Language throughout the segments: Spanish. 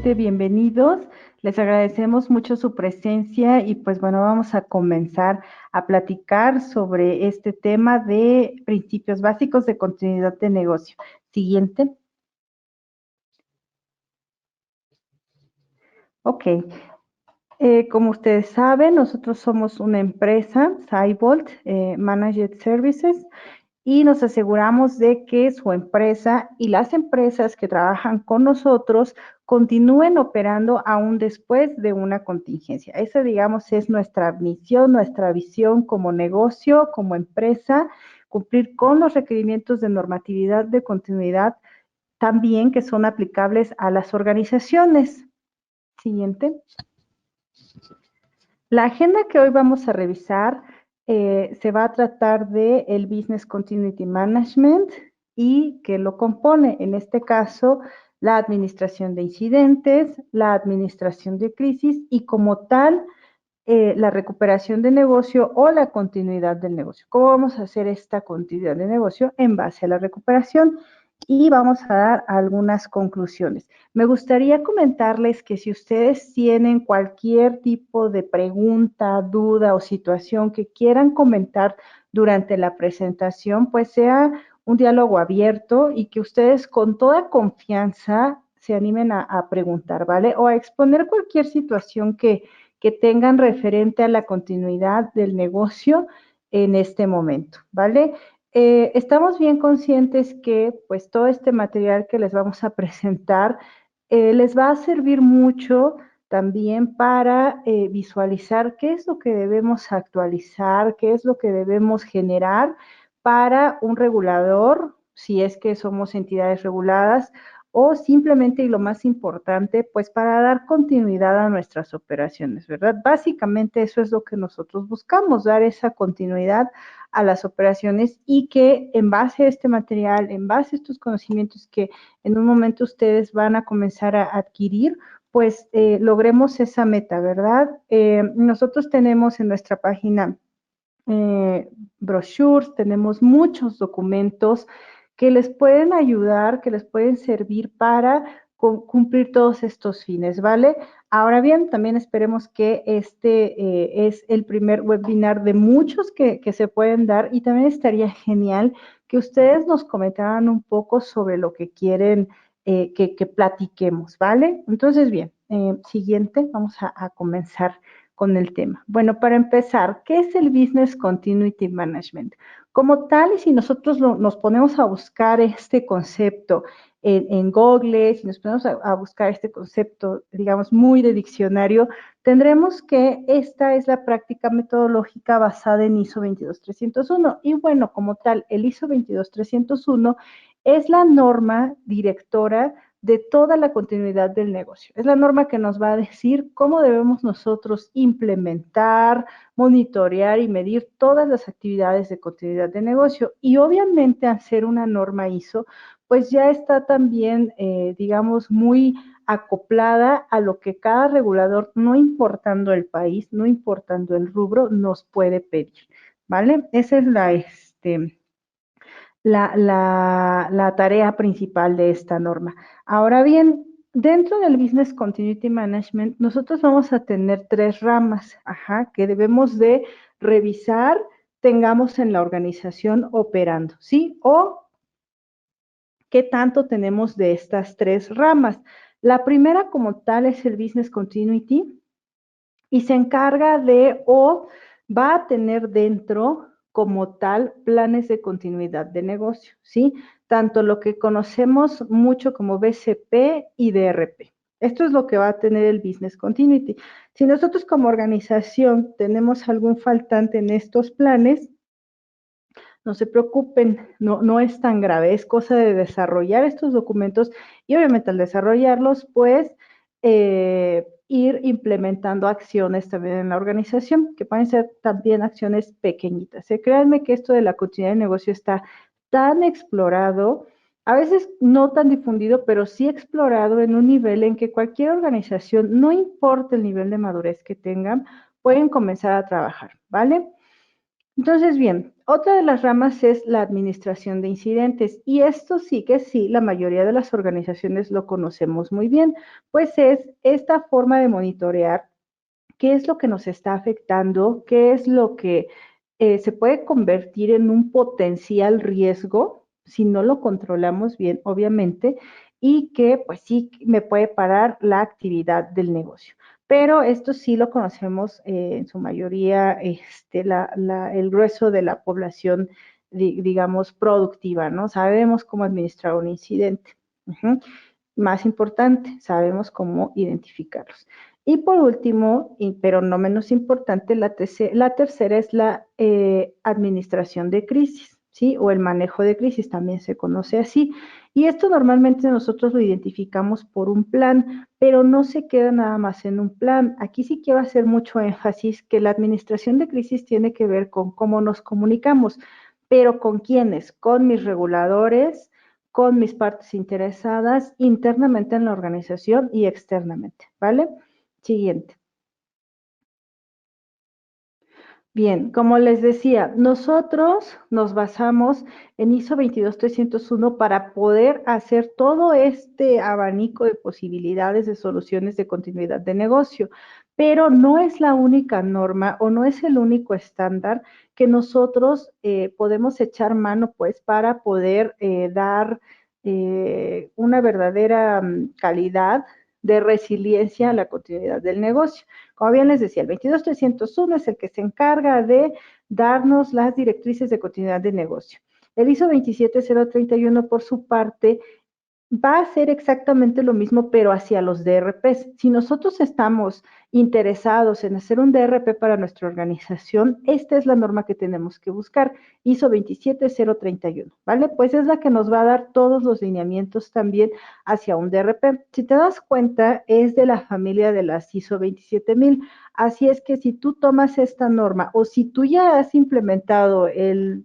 nuevamente bienvenidos. Les agradecemos mucho su presencia y pues bueno, vamos a comenzar a platicar sobre este tema de principios básicos de continuidad de negocio. Siguiente. Ok. Como ustedes saben, nosotros somos una empresa, Cybolt Managed Services, y nos aseguramos de que su empresa y las empresas que trabajan con nosotros continúen operando aún después de una contingencia. Esa, digamos, es nuestra misión, nuestra visión como negocio, como empresa, cumplir con los requerimientos de normatividad de continuidad también que son aplicables a las organizaciones. Siguiente. La agenda que hoy vamos a revisar se va a tratar de el Business Continuity Management y que lo compone, en este caso, la administración de incidentes, la administración de crisis y como tal, la recuperación de negocio o la continuidad del negocio. ¿Cómo vamos a hacer esta continuidad de negocio? En base a la recuperación y vamos a dar algunas conclusiones. Me gustaría comentarles que si ustedes tienen cualquier tipo de pregunta, duda o situación que quieran comentar durante la presentación, pues sea un diálogo abierto y que ustedes con toda confianza se animen a preguntar, ¿vale? O a exponer cualquier situación que tengan referente a la continuidad del negocio en este momento, ¿vale? Estamos bien conscientes que pues todo este material que les vamos a presentar les va a servir mucho también para visualizar qué es lo que debemos actualizar, qué es lo que debemos generar para un regulador, si es que somos entidades reguladas, o simplemente, y lo más importante, pues para dar continuidad a nuestras operaciones, ¿verdad? Básicamente eso es lo que nosotros buscamos, dar esa continuidad a las operaciones y que en base a este material, en base a estos conocimientos que en un momento ustedes van a comenzar a adquirir, pues logremos esa meta, ¿verdad? Nosotros tenemos en nuestra página brochures, tenemos muchos documentos que les pueden ayudar, que les pueden servir para cumplir todos estos fines, ¿vale? Ahora bien, también esperemos que este es el primer webinar de muchos que se pueden dar y también estaría genial que ustedes nos comentaran un poco sobre lo que quieren que platiquemos, ¿vale? Entonces, bien, siguiente, vamos a comenzar con el tema. Bueno, para empezar, ¿qué es el Business Continuity Management? Como tal, y si nosotros nos ponemos a buscar este concepto en Google, si nos ponemos a buscar este concepto, digamos, muy de diccionario, tendremos que esta es la práctica metodológica basada en ISO 22301. Y bueno, como tal, el ISO 22301 es la norma directora de toda la continuidad del negocio. Es la norma que nos va a decir cómo debemos nosotros implementar, monitorear y medir todas las actividades de continuidad de negocio. Y obviamente al ser una norma ISO, pues ya está también, digamos, muy acoplada a lo que cada regulador, no importando el país, no importando el rubro, nos puede pedir, ¿vale? Esa es la tarea principal de esta norma. Ahora bien, dentro del Business Continuity Management, nosotros vamos a tener tres ramas, que debemos de revisar, tengamos en la organización operando, ¿sí? O qué tanto tenemos de estas tres ramas. La primera como tal es el Business Continuity y se encarga de o va a tener dentro como tal planes de continuidad de negocio, ¿sí? Tanto lo que conocemos mucho como BCP y DRP. Esto es lo que va a tener el Business Continuity. Si nosotros como organización tenemos algún faltante en estos planes, no se preocupen, no es tan grave, es cosa de desarrollar estos documentos y obviamente al desarrollarlos, pues ir implementando acciones también en la organización, que pueden ser también acciones pequeñitas. Créanme que esto de la continuidad de negocio está tan explorado, a veces no tan difundido, pero sí explorado en un nivel en que cualquier organización, no importa el nivel de madurez que tengan, pueden comenzar a trabajar, ¿vale? Entonces, bien, otra de las ramas es la administración de incidentes y esto sí que sí, la mayoría de las organizaciones lo conocemos muy bien, pues es esta forma de monitorear qué es lo que nos está afectando, qué es lo que se puede convertir en un potencial riesgo si no lo controlamos bien, obviamente, y que pues sí me puede parar la actividad del negocio. Pero esto sí lo conocemos en su mayoría, el grueso de la población, digamos, productiva, ¿no? Sabemos cómo administrar un incidente. Uh-huh. Más importante, sabemos cómo identificarlos. Y por último, pero no menos importante, la tercera es la administración de crisis, ¿sí? O el manejo de crisis, también se conoce así. Y esto normalmente nosotros lo identificamos por un plan, pero no se queda nada más en un plan. Aquí sí quiero hacer mucho énfasis que la administración de crisis tiene que ver con cómo nos comunicamos, pero ¿con quiénes? Con mis reguladores, con mis partes interesadas internamente en la organización y externamente, ¿vale? Siguiente. Bien, como les decía, nosotros nos basamos en ISO 22301 para poder hacer todo este abanico de posibilidades de soluciones de continuidad de negocio, pero no es la única norma o no es el único estándar que nosotros podemos echar mano, pues, para poder dar una verdadera calidad de resiliencia a la continuidad del negocio. Como bien les decía, el 22301 es el que se encarga de darnos las directrices de continuidad de negocio. El ISO 27031, por su parte, va a ser exactamente lo mismo, pero hacia los DRPs. Si nosotros estamos interesados en hacer un DRP para nuestra organización, esta es la norma que tenemos que buscar, ISO 27031, ¿vale? Pues es la que nos va a dar todos los lineamientos también hacia un DRP. Si te das cuenta, es de la familia de las ISO 27000. Así es que si tú tomas esta norma o si tú ya has implementado el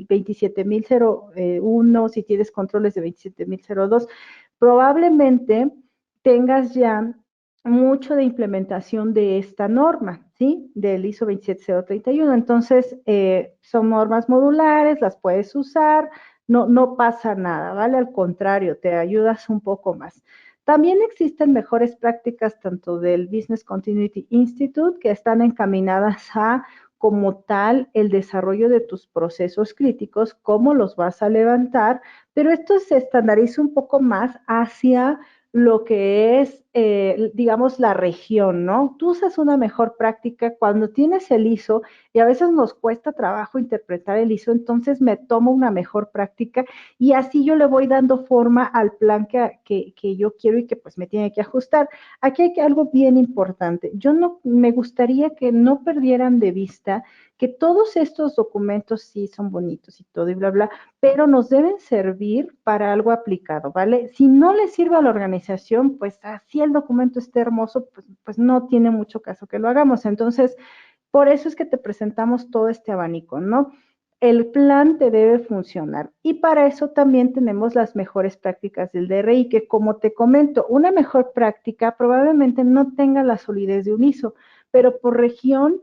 27001, si tienes controles de 27002, probablemente tengas ya mucho de implementación de esta norma, ¿sí? Del ISO 27031. Entonces, son normas modulares, las puedes usar, no pasa nada, ¿vale? Al contrario, te ayudas un poco más. También existen mejores prácticas tanto del Business Continuity Institute que están encaminadas a como tal el desarrollo de tus procesos críticos, cómo los vas a levantar, pero esto se estandariza un poco más hacia lo que es, digamos, la región, ¿no? Tú usas una mejor práctica cuando tienes el ISO y a veces nos cuesta trabajo interpretar el ISO, entonces me tomo una mejor práctica y así yo le voy dando forma al plan que yo quiero y que pues me tiene que ajustar. Aquí hay algo bien importante. Yo no me gustaría que no perdieran de vista que todos estos documentos sí son bonitos y todo y bla, bla, pero nos deben servir para algo aplicado, ¿vale? Si no le sirve a la organización, pues así el documento esté hermoso, pues no tiene mucho caso que lo hagamos. Entonces, por eso es que te presentamos todo este abanico, ¿no? El plan te debe funcionar y para eso también tenemos las mejores prácticas del DRI, que como te comento, una mejor práctica probablemente no tenga la solidez de un ISO, pero por región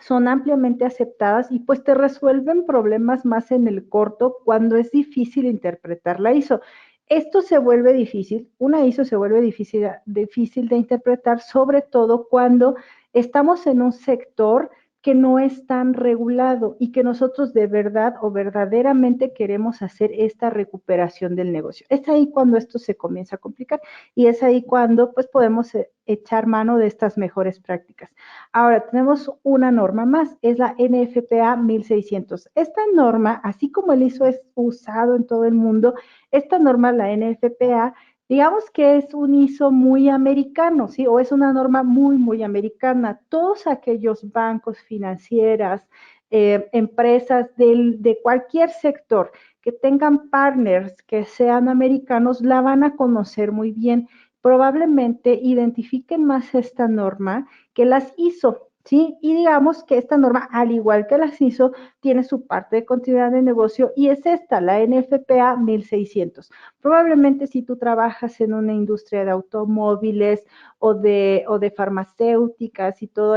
son ampliamente aceptadas y pues te resuelven problemas más en el corto cuando es difícil interpretar la ISO. Esto se vuelve difícil, una ISO se vuelve difícil de interpretar, sobre todo cuando estamos en un sector que no es tan regulado y que nosotros de verdad o verdaderamente queremos hacer esta recuperación del negocio. Es ahí cuando esto se comienza a complicar y es ahí cuando pues podemos echar mano de estas mejores prácticas. Ahora tenemos una norma más, es la NFPA 1600. Esta norma, así como el ISO es usado en todo el mundo, esta norma, la NFPA, digamos que es un ISO muy americano, ¿sí? O es una norma muy, muy americana. Todos aquellos bancos, financieras, empresas de cualquier sector que tengan partners que sean americanos, la van a conocer muy bien. Probablemente identifiquen más esta norma que las ISO, ¿sí? Y digamos que esta norma, al igual que las ISO, tiene su parte de continuidad de negocio y es esta, la NFPA 1600. Probablemente si tú trabajas en una industria de automóviles o de farmacéuticas y todo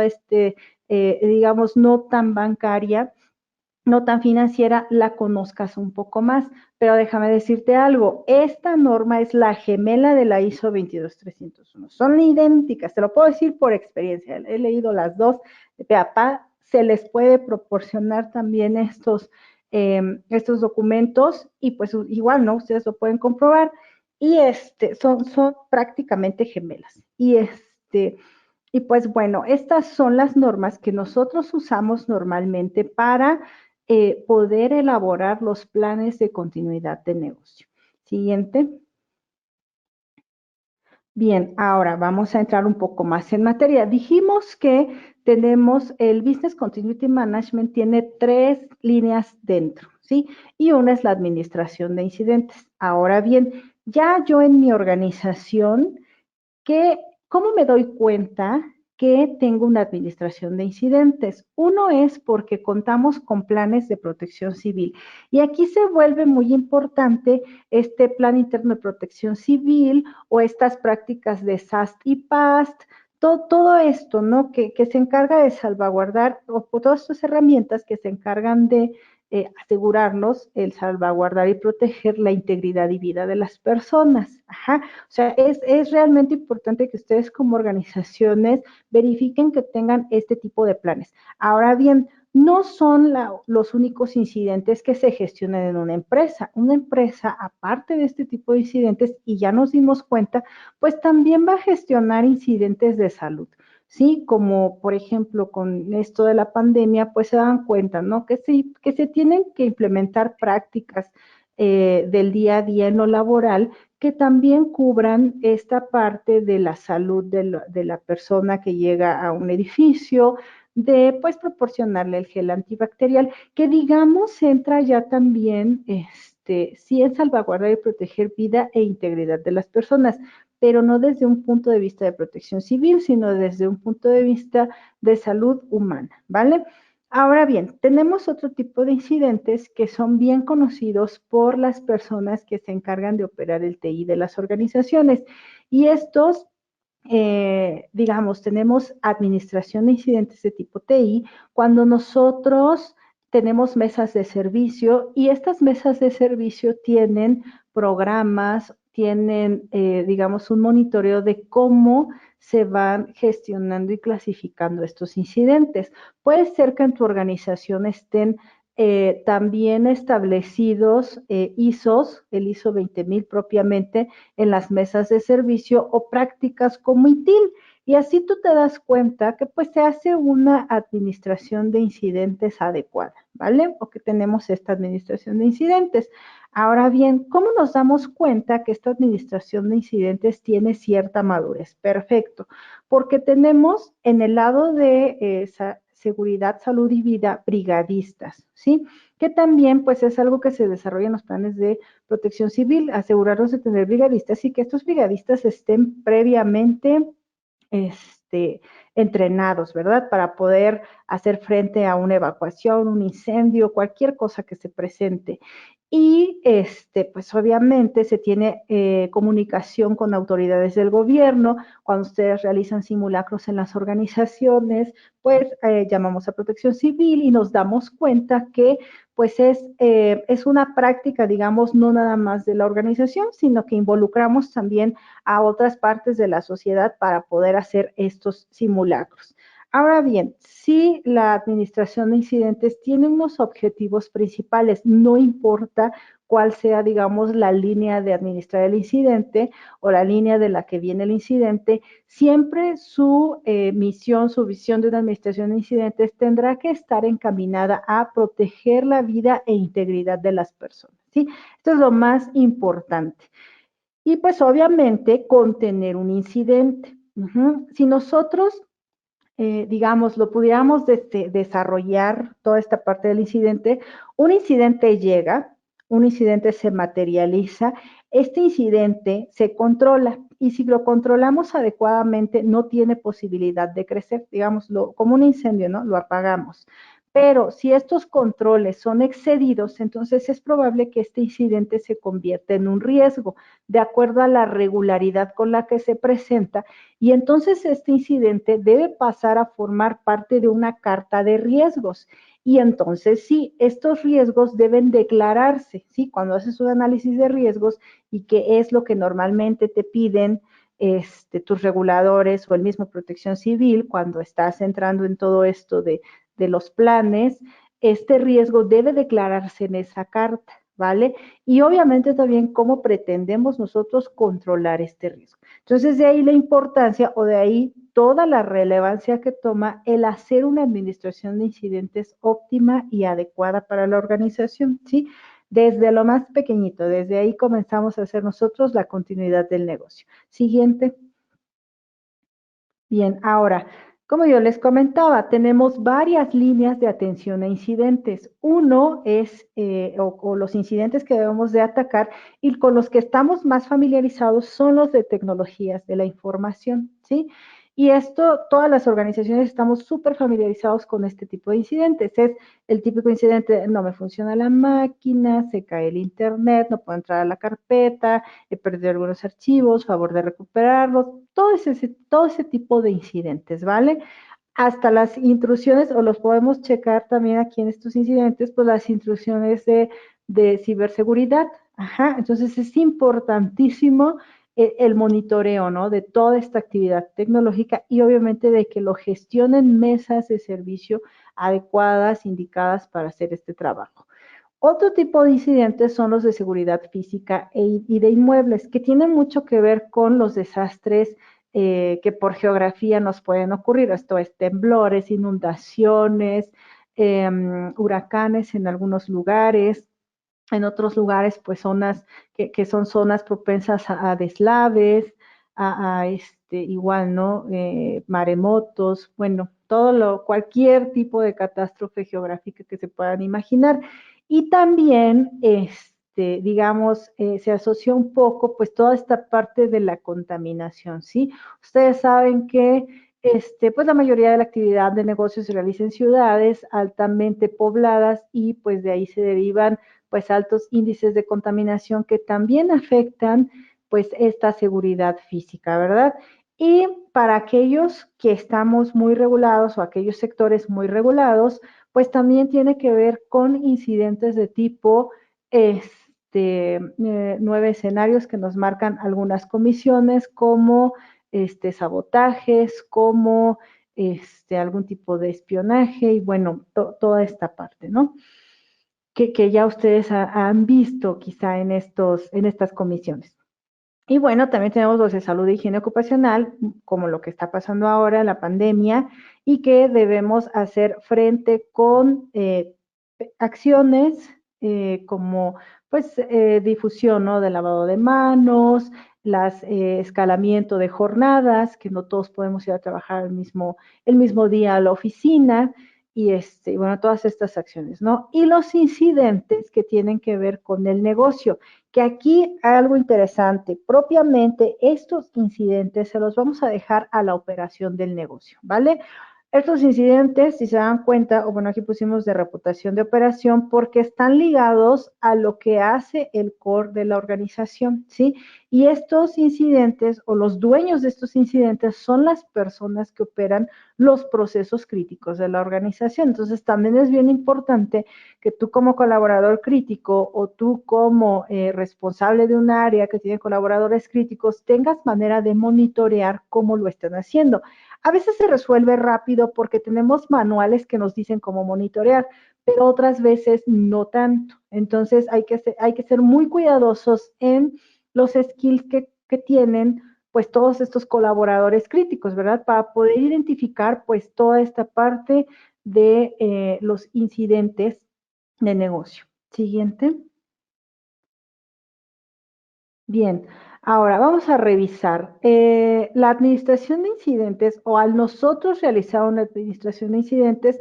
digamos, no tan bancaria, no tan financiera, la conozcas un poco más. Pero déjame decirte algo, esta norma es la gemela de la ISO 22301. Son idénticas, te lo puedo decir por experiencia, he leído las dos. De papá, se les puede proporcionar también estos documentos y pues igual, ¿no? Ustedes lo pueden comprobar y son prácticamente gemelas. Y pues bueno, estas son las normas que nosotros usamos normalmente para poder elaborar los planes de continuidad de negocio. Siguiente. Bien, ahora vamos a entrar un poco más en materia. Dijimos que tenemos el Business Continuity Management, tiene 3 líneas dentro, ¿sí? Y una es la administración de incidentes. Ahora bien, ya yo en mi organización, ¿cómo me doy cuenta que tengo una administración de incidentes? Uno es porque contamos con planes de protección civil. Y aquí se vuelve muy importante este plan interno de protección civil o estas prácticas de SAST y PAST, todo esto, ¿no? Que se encarga de salvaguardar, o todas estas herramientas que se encargan de asegurarnos el salvaguardar y proteger la integridad y vida de las personas. Ajá. O sea, es realmente importante que ustedes como organizaciones verifiquen que tengan este tipo de planes. Ahora bien, no son los únicos incidentes que se gestionan en una empresa. Una empresa, aparte de este tipo de incidentes, y ya nos dimos cuenta, pues también va a gestionar incidentes de salud. Sí, como por ejemplo con esto de la pandemia, pues se dan cuenta, ¿no? Que se tienen que implementar prácticas del día a día en lo laboral que también cubran esta parte de la salud de la persona que llega a un edificio, de pues proporcionarle el gel antibacterial, que digamos entra ya también, sí en salvaguardar y proteger vida e integridad de las personas, pero no desde un punto de vista de protección civil, sino desde un punto de vista de salud humana, ¿vale? Ahora bien, tenemos otro tipo de incidentes que son bien conocidos por las personas que se encargan de operar el TI de las organizaciones. Y estos, digamos, tenemos administración de incidentes de tipo TI cuando nosotros tenemos mesas de servicio y estas mesas de servicio tienen programas, tienen, digamos, un monitoreo de cómo se van gestionando y clasificando estos incidentes. Puede ser que en tu organización estén también establecidos ISOs, el ISO 20000 propiamente, en las mesas de servicio o prácticas como ITIL. Y así tú te das cuenta que pues se hace una administración de incidentes adecuada, ¿vale? O que tenemos esta administración de incidentes. Ahora bien, ¿cómo nos damos cuenta que esta administración de incidentes tiene cierta madurez? Perfecto, porque tenemos en el lado de seguridad, salud y vida brigadistas, ¿sí? Que también pues es algo que se desarrolla en los planes de protección civil, asegurarnos de tener brigadistas y que estos brigadistas estén previamente entrenados, ¿verdad? Para poder hacer frente a una evacuación, un incendio, cualquier cosa que se presente. Y pues obviamente se tiene comunicación con autoridades del gobierno. Cuando ustedes realizan simulacros en las organizaciones, pues llamamos a Protección Civil y nos damos cuenta que pues es una práctica, digamos, no nada más de la organización, sino que involucramos también a otras partes de la sociedad para poder hacer estos simulacros. Ahora bien, si la administración de incidentes tiene unos objetivos principales, no importa cuál sea, digamos, la línea de administrar el incidente o la línea de la que viene el incidente, siempre su misión, su visión de una administración de incidentes tendrá que estar encaminada a proteger la vida e integridad de las personas, ¿sí? Esto es lo más importante. Y pues obviamente contener un incidente. Si nosotros digamos, lo pudiéramos desarrollar toda esta parte del incidente, un incidente llega, un incidente se materializa, este incidente se controla y si lo controlamos adecuadamente no tiene posibilidad de crecer, digamos, como un incendio, ¿no? Lo apagamos. Pero si estos controles son excedidos, entonces es probable que este incidente se convierta en un riesgo, de acuerdo a la regularidad con la que se presenta, y entonces este incidente debe pasar a formar parte de una carta de riesgos. y entonces sí, estos riesgos deben declararse, ¿sí? Cuando haces un análisis de riesgos y qué es lo que normalmente te piden tus reguladores o el mismo Protección Civil cuando estás entrando en todo esto de los planes, este riesgo debe declararse en esa carta, ¿vale? Y obviamente también cómo pretendemos nosotros controlar este riesgo. Entonces, de ahí la importancia o de ahí toda la relevancia que toma el hacer una administración de incidentes óptima y adecuada para la organización, ¿sí? Desde lo más pequeñito, desde ahí comenzamos a hacer nosotros la continuidad del negocio. Siguiente. Bien, ahora, como yo les comentaba, tenemos varias líneas de atención a incidentes. Uno es, o los incidentes que debemos de atacar y con los que estamos más familiarizados son los de tecnologías de la información, ¿sí? Y esto, todas las organizaciones estamos súper familiarizados con este tipo de incidentes. Es el típico incidente, no me funciona la máquina, se cae el internet, no puedo entrar a la carpeta, he perdido algunos archivos, favor de recuperarlos, todo ese tipo de incidentes, ¿vale? Hasta las intrusiones, o los podemos checar también aquí en estos incidentes, pues las intrusiones de ciberseguridad. Ajá, entonces es importantísimo el monitoreo, ¿no? De toda esta actividad tecnológica y obviamente de que lo gestionen mesas de servicio adecuadas, indicadas para hacer este trabajo. Otro tipo de incidentes son los de seguridad física y de inmuebles, que tienen mucho que ver con los desastres que por geografía nos pueden ocurrir. Esto es temblores, inundaciones, huracanes en algunos lugares. En otros lugares, pues zonas que son zonas propensas a deslaves, igual, ¿no? Maremotos, bueno, cualquier tipo de catástrofe geográfica que se puedan imaginar. Y también, digamos, se asocia un poco, pues, toda esta parte de la contaminación, ¿sí? Ustedes saben que, pues, la mayoría de la actividad de negocios se realiza en ciudades altamente pobladas y, pues, de ahí se derivan pues altos índices de contaminación que también afectan pues esta seguridad física, ¿verdad? Y para aquellos que estamos muy regulados o aquellos sectores muy regulados, pues también tiene que ver con incidentes de tipo 9 escenarios que nos marcan algunas comisiones como sabotajes, como algún tipo de espionaje y bueno, toda esta parte, ¿no? Que ya ustedes han visto quizá en estas comisiones. Y bueno, también tenemos los de salud e higiene ocupacional, como lo que está pasando ahora, la pandemia, y que debemos hacer frente con acciones como pues difusión, ¿no? De lavado de manos, las escalamiento de jornadas, que no todos podemos ir a trabajar el mismo día a la oficina, y bueno, todas estas acciones, ¿no? Y los incidentes que tienen que ver con el negocio, que aquí hay algo interesante, propiamente estos incidentes se los vamos a dejar a la operación del negocio, ¿vale? Estos incidentes, si se dan cuenta, o bueno, aquí pusimos de reputación de operación, porque están ligados a lo que hace el core de la organización, ¿sí? Y estos incidentes o los dueños de estos incidentes son las personas que operan los procesos críticos de la organización. Entonces, también es bien importante que tú como colaborador crítico o tú como responsable de un área que tiene colaboradores críticos tengas manera de monitorear cómo lo están haciendo. A veces se resuelve rápido porque tenemos manuales que nos dicen cómo monitorear, pero otras veces no tanto. Entonces hay que ser muy cuidadosos en los skills que tienen pues todos estos colaboradores críticos, ¿verdad? Para poder identificar pues toda esta parte de los incidentes de negocio. Siguiente. Bien, ahora vamos a revisar la administración de incidentes o al nosotros realizar una administración de incidentes,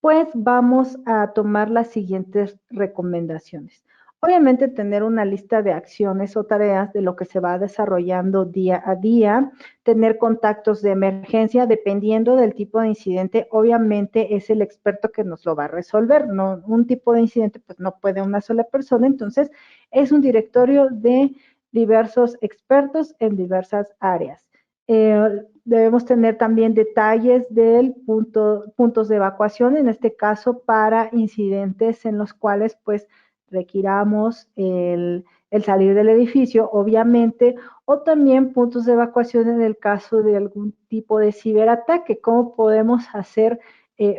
pues vamos a tomar las siguientes recomendaciones. Obviamente tener una lista de acciones o tareas de lo que se va desarrollando día a día, tener contactos de emergencia dependiendo del tipo de incidente, obviamente es el experto que nos lo va a resolver, no un tipo de incidente pues no puede una sola persona, entonces es un directorio de diversos expertos en diversas áreas. Debemos tener también detalles del puntos de evacuación, en este caso para incidentes en los cuales pues requiramos el salir del edificio, obviamente, o también puntos de evacuación en el caso de algún tipo de ciberataque, cómo podemos hacer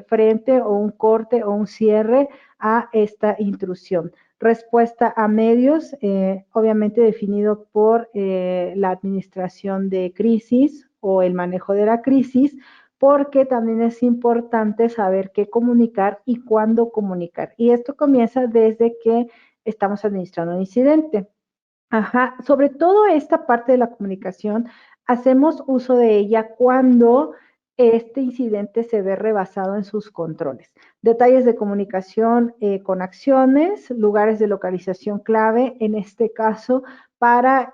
frente o un corte o un cierre a esta intrusión. Respuesta a medios, obviamente definido por la administración de crisis o el manejo de la crisis, porque también es importante saber qué comunicar y cuándo comunicar. Y esto comienza desde que estamos administrando un incidente. Ajá, sobre todo esta parte de la comunicación, hacemos uso de ella cuando este incidente se ve rebasado en sus controles. Detalles de comunicación con acciones, lugares de localización clave, en este caso, para,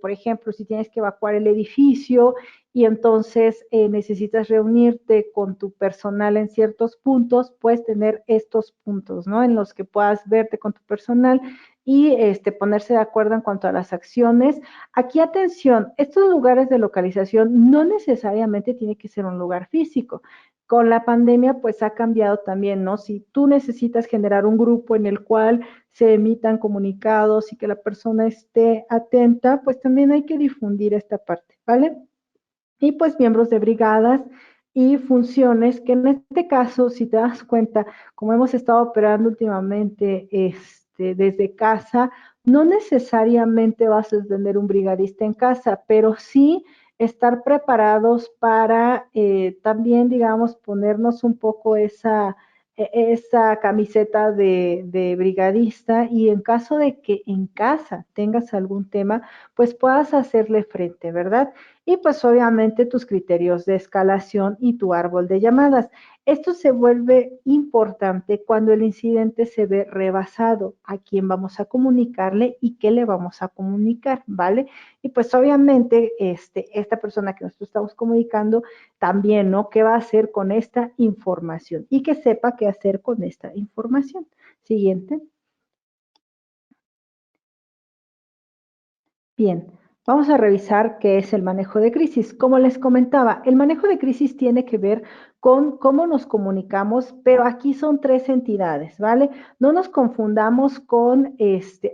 por ejemplo, si tienes que evacuar el edificio y entonces necesitas reunirte con tu personal en ciertos puntos, puedes tener estos puntos, ¿no? En los que puedas verte con tu personal y ponerse de acuerdo en cuanto a las acciones. Aquí, atención, estos lugares de localización no necesariamente tiene que ser un lugar físico. Con la pandemia, pues ha cambiado también, ¿no? Si tú necesitas generar un grupo en el cual se emitan comunicados y que la persona esté atenta, pues también hay que difundir esta parte, ¿vale? Y pues miembros de brigadas y funciones que en este caso, si te das cuenta, como hemos estado operando últimamente desde casa, no necesariamente vas a tener un brigadista en casa, pero sí estar preparados para también, digamos, ponernos un poco esa camiseta de brigadista y en caso de que en casa tengas algún tema, pues puedas hacerle frente, ¿verdad? Y pues obviamente tus criterios de escalación y tu árbol de llamadas. Esto se vuelve importante cuando el incidente se ve rebasado, a quién vamos a comunicarle y qué le vamos a comunicar, ¿vale? Y pues obviamente esta persona que nosotros estamos comunicando también, ¿no? ¿Qué va a hacer con esta información? Y que sepa qué hacer con esta información. Siguiente. Bien, vamos a revisar qué es el manejo de crisis. Como les comentaba, el manejo de crisis tiene que ver con cómo nos comunicamos, pero aquí son tres entidades, ¿vale? No nos confundamos con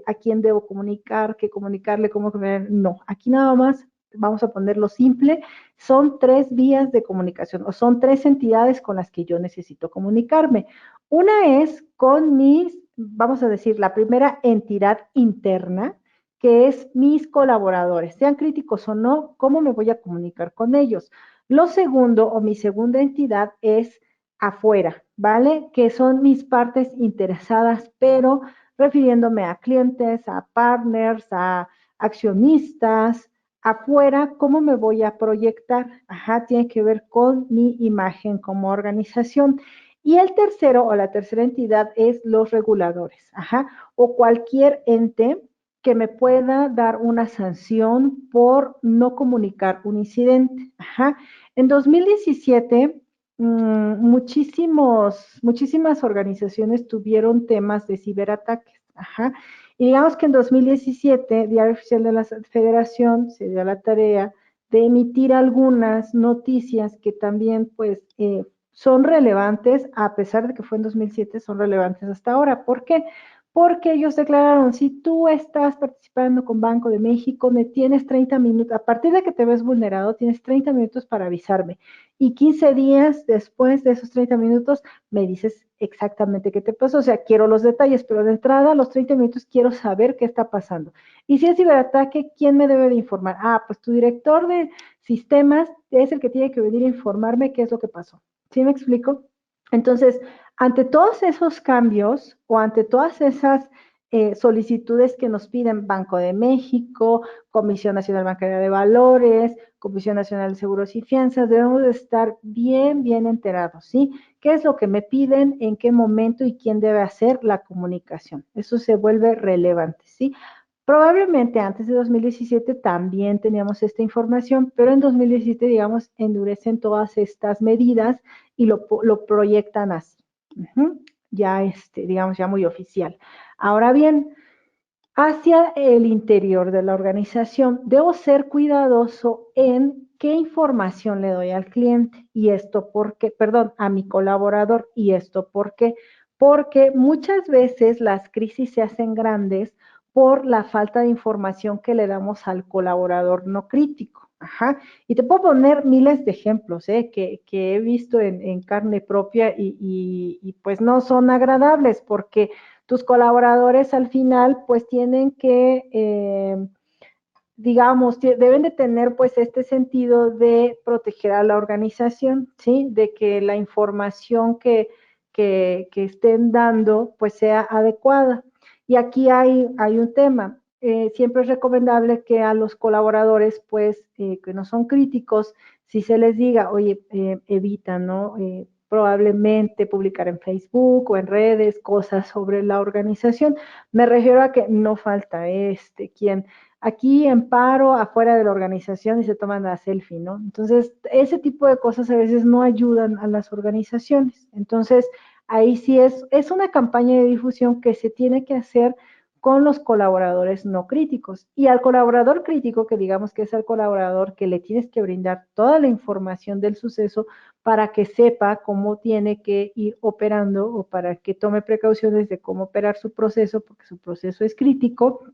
a quién debo comunicar, qué comunicarle, cómo comunicar. No, aquí nada más vamos a ponerlo simple. Son tres vías de comunicación o son tres entidades con las que yo necesito comunicarme. Una es con mis, vamos a decir, la primera entidad interna, que es mis colaboradores, sean críticos o no, cómo me voy a comunicar con ellos. Lo segundo o mi segunda entidad es afuera, ¿vale? Que son mis partes interesadas, pero refiriéndome a clientes, a partners, a accionistas, afuera, ¿cómo me voy a proyectar? Ajá, tiene que ver con mi imagen como organización. Y el tercero o la tercera entidad es los reguladores, ajá, o cualquier ente que me pueda dar una sanción por no comunicar un incidente. Ajá. En 2017, muchísimas organizaciones tuvieron temas de ciberataques. Ajá. Y digamos que en 2017, Diario Oficial de la Federación se dio la tarea de emitir algunas noticias que también, pues, son relevantes, a pesar de que fue en 2007, son relevantes hasta ahora. ¿Por qué? Porque ellos declararon, si tú estás participando con Banco de México, me tienes 30 minutos, a partir de que te ves vulnerado, tienes 30 minutos para avisarme. Y 15 días después de esos 30 minutos, me dices exactamente qué te pasó. O sea, quiero los detalles, pero de entrada, a los 30 minutos quiero saber qué está pasando. Y si es ciberataque, ¿quién me debe de informar? Ah, pues tu director de sistemas es el que tiene que venir a informarme qué es lo que pasó. ¿Sí me explico? Entonces, ante todos esos cambios o ante todas esas solicitudes que nos piden Banco de México, Comisión Nacional Bancaria de Valores, Comisión Nacional de Seguros y Fianzas, debemos de estar bien enterados, ¿sí? ¿Qué es lo que me piden, en qué momento y quién debe hacer la comunicación? Eso se vuelve relevante, ¿sí? Probablemente antes de 2017 también teníamos esta información, pero en 2017, digamos, endurecen todas estas medidas y lo proyectan así. Ya, digamos, ya muy oficial. Ahora bien, hacia el interior de la organización, debo ser cuidadoso en qué información le doy al cliente y esto porque, perdón, a mi colaborador y esto porque, porque muchas veces las crisis se hacen grandes por la falta de información que le damos al colaborador no crítico. Ajá. Y te puedo poner miles de ejemplos que he visto en carne propia y pues no son agradables porque tus colaboradores al final pues tienen que digamos, deben de tener pues este sentido de proteger a la organización, ¿sí? De que la información que estén dando pues sea adecuada. Y aquí hay un tema. Siempre es recomendable que a los colaboradores pues que no son críticos, si se les diga, oye, evita, ¿no? Probablemente publicar en Facebook o en redes cosas sobre la organización. Me refiero a que no falta quien aquí en paro afuera de la organización y se toman la selfie, ¿no? Entonces, ese tipo de cosas a veces no ayudan a las organizaciones. Entonces, ahí sí es una campaña de difusión que se tiene que hacer con los colaboradores no críticos. Y al colaborador crítico, que digamos que es el colaborador que le tienes que brindar toda la información del suceso para que sepa cómo tiene que ir operando o para que tome precauciones de cómo operar su proceso, porque su proceso es crítico,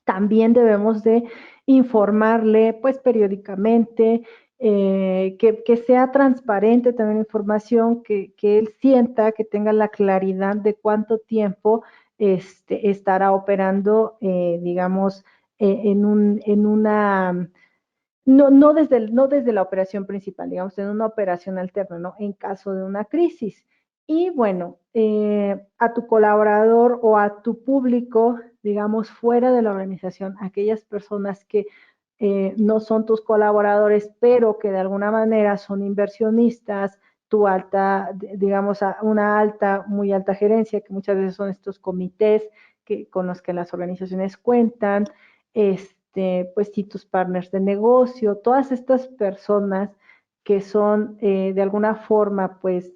también debemos de informarle pues periódicamente, que sea transparente también la información, que él sienta, que tenga la claridad de cuánto tiempo estará operando, digamos, en una, no desde la operación principal, digamos, en una operación alterna, ¿no? En caso de una crisis. Y bueno, a tu colaborador o a tu público, digamos, fuera de la organización, aquellas personas que no son tus colaboradores, pero que de alguna manera son inversionistas, tu alta, digamos, una alta, muy alta gerencia, que muchas veces son estos comités con los que las organizaciones cuentan, pues sí, tus partners de negocio, todas estas personas que son de alguna forma pues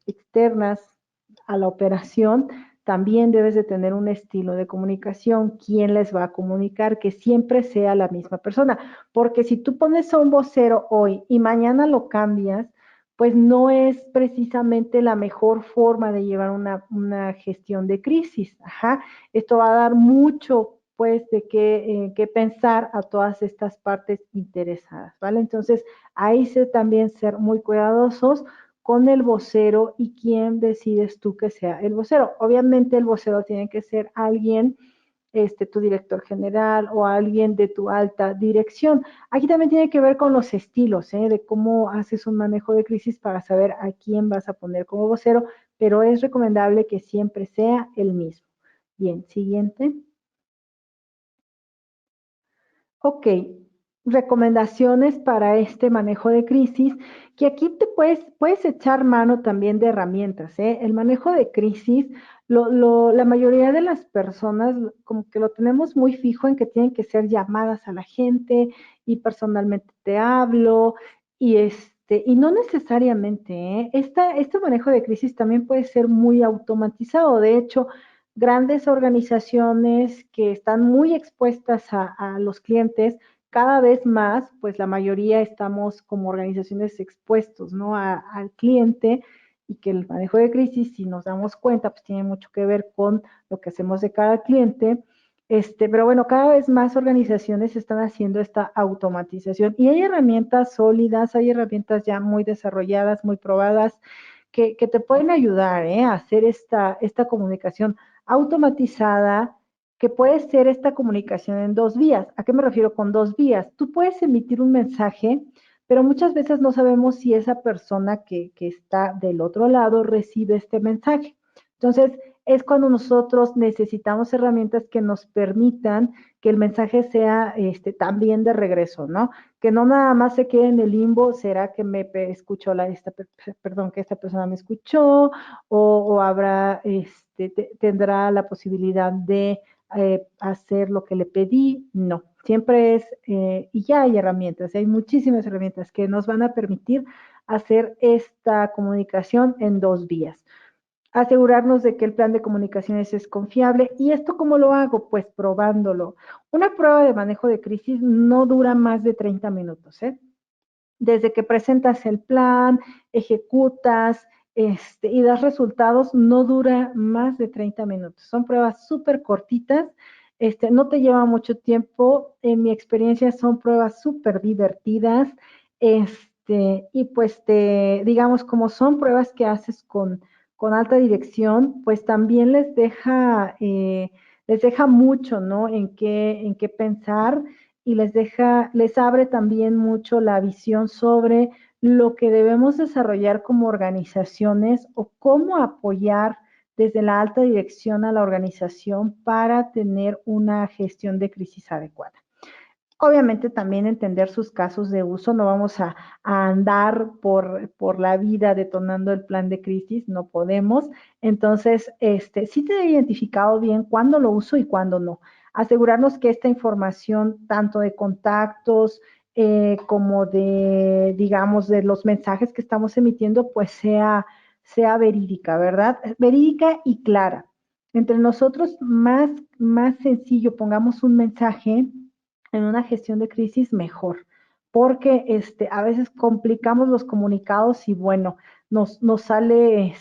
externas a la operación, también debes de tener un estilo de comunicación, quién les va a comunicar, que siempre sea la misma persona, porque si tú pones a un vocero hoy y mañana lo cambias, pues no es precisamente la mejor forma de llevar una gestión de crisis. Ajá. Esto va a dar mucho pues de qué pensar a todas estas partes interesadas, ¿vale? Entonces, ahí se también ser muy cuidadosos con el vocero y quién decides tú que sea el vocero. Obviamente el vocero tiene que ser alguien, tu director general o alguien de tu alta dirección. Aquí también tiene que ver con los estilos, de cómo haces un manejo de crisis para saber a quién vas a poner como vocero, pero es recomendable que siempre sea el mismo. Bien, siguiente. Ok, recomendaciones para este manejo de crisis, que aquí puedes echar mano también de herramientas, ¿eh? El manejo de crisis, la mayoría de las personas como que lo tenemos muy fijo en que tienen que ser llamadas a la gente y personalmente te hablo y no necesariamente, ¿eh? Este manejo de crisis también puede ser muy automatizado. De hecho, grandes organizaciones que están muy expuestas a los clientes, cada vez más, pues la mayoría estamos como organizaciones expuestos, ¿no? Al cliente y que el manejo de crisis, si nos damos cuenta, pues tiene mucho que ver con lo que hacemos de cada cliente. Pero bueno, cada vez más organizaciones están haciendo esta automatización y hay herramientas sólidas, hay herramientas ya muy desarrolladas, muy probadas, que te pueden ayudar a hacer esta comunicación automatizada, que puede ser esta comunicación en dos vías. ¿A qué me refiero con dos vías? Tú puedes emitir un mensaje, pero muchas veces no sabemos si esa persona que está del otro lado recibe este mensaje. Entonces, es cuando nosotros necesitamos herramientas que nos permitan que el mensaje sea también de regreso, ¿no? Que no nada más se quede en el limbo, ¿será que me escuchó perdón, que esta persona me escuchó? O habrá, tendrá la posibilidad de hacer lo que le pedí? No, siempre y ya hay herramientas, hay muchísimas herramientas que nos van a permitir hacer esta comunicación en dos vías. Asegurarnos de que el plan de comunicaciones es confiable. ¿Y esto cómo lo hago? Pues probándolo. Una prueba de manejo de crisis no dura más de 30 minutos, ¿eh? Desde que presentas el plan, ejecutas y das resultados, no dura más de 30 minutos. Son pruebas súper cortitas, no te lleva mucho tiempo. En mi experiencia son pruebas súper divertidas. Y pues digamos, como son pruebas que haces con alta dirección, pues también les deja mucho, ¿no? En qué pensar y les abre también mucho la visión sobre lo que debemos desarrollar como organizaciones o cómo apoyar desde la alta dirección a la organización para tener una gestión de crisis adecuada. Obviamente también entender sus casos de uso, no vamos a andar por la vida detonando el plan de crisis, no podemos. Entonces, sí te he identificado bien cuándo lo uso y cuándo no. Asegurarnos que esta información, tanto de contactos como de, digamos, de los mensajes que estamos emitiendo, pues sea verídica, ¿verdad? Verídica y clara. Entre nosotros, más sencillo, pongamos un mensaje en una gestión de crisis mejor, porque a veces complicamos los comunicados y bueno, nos sale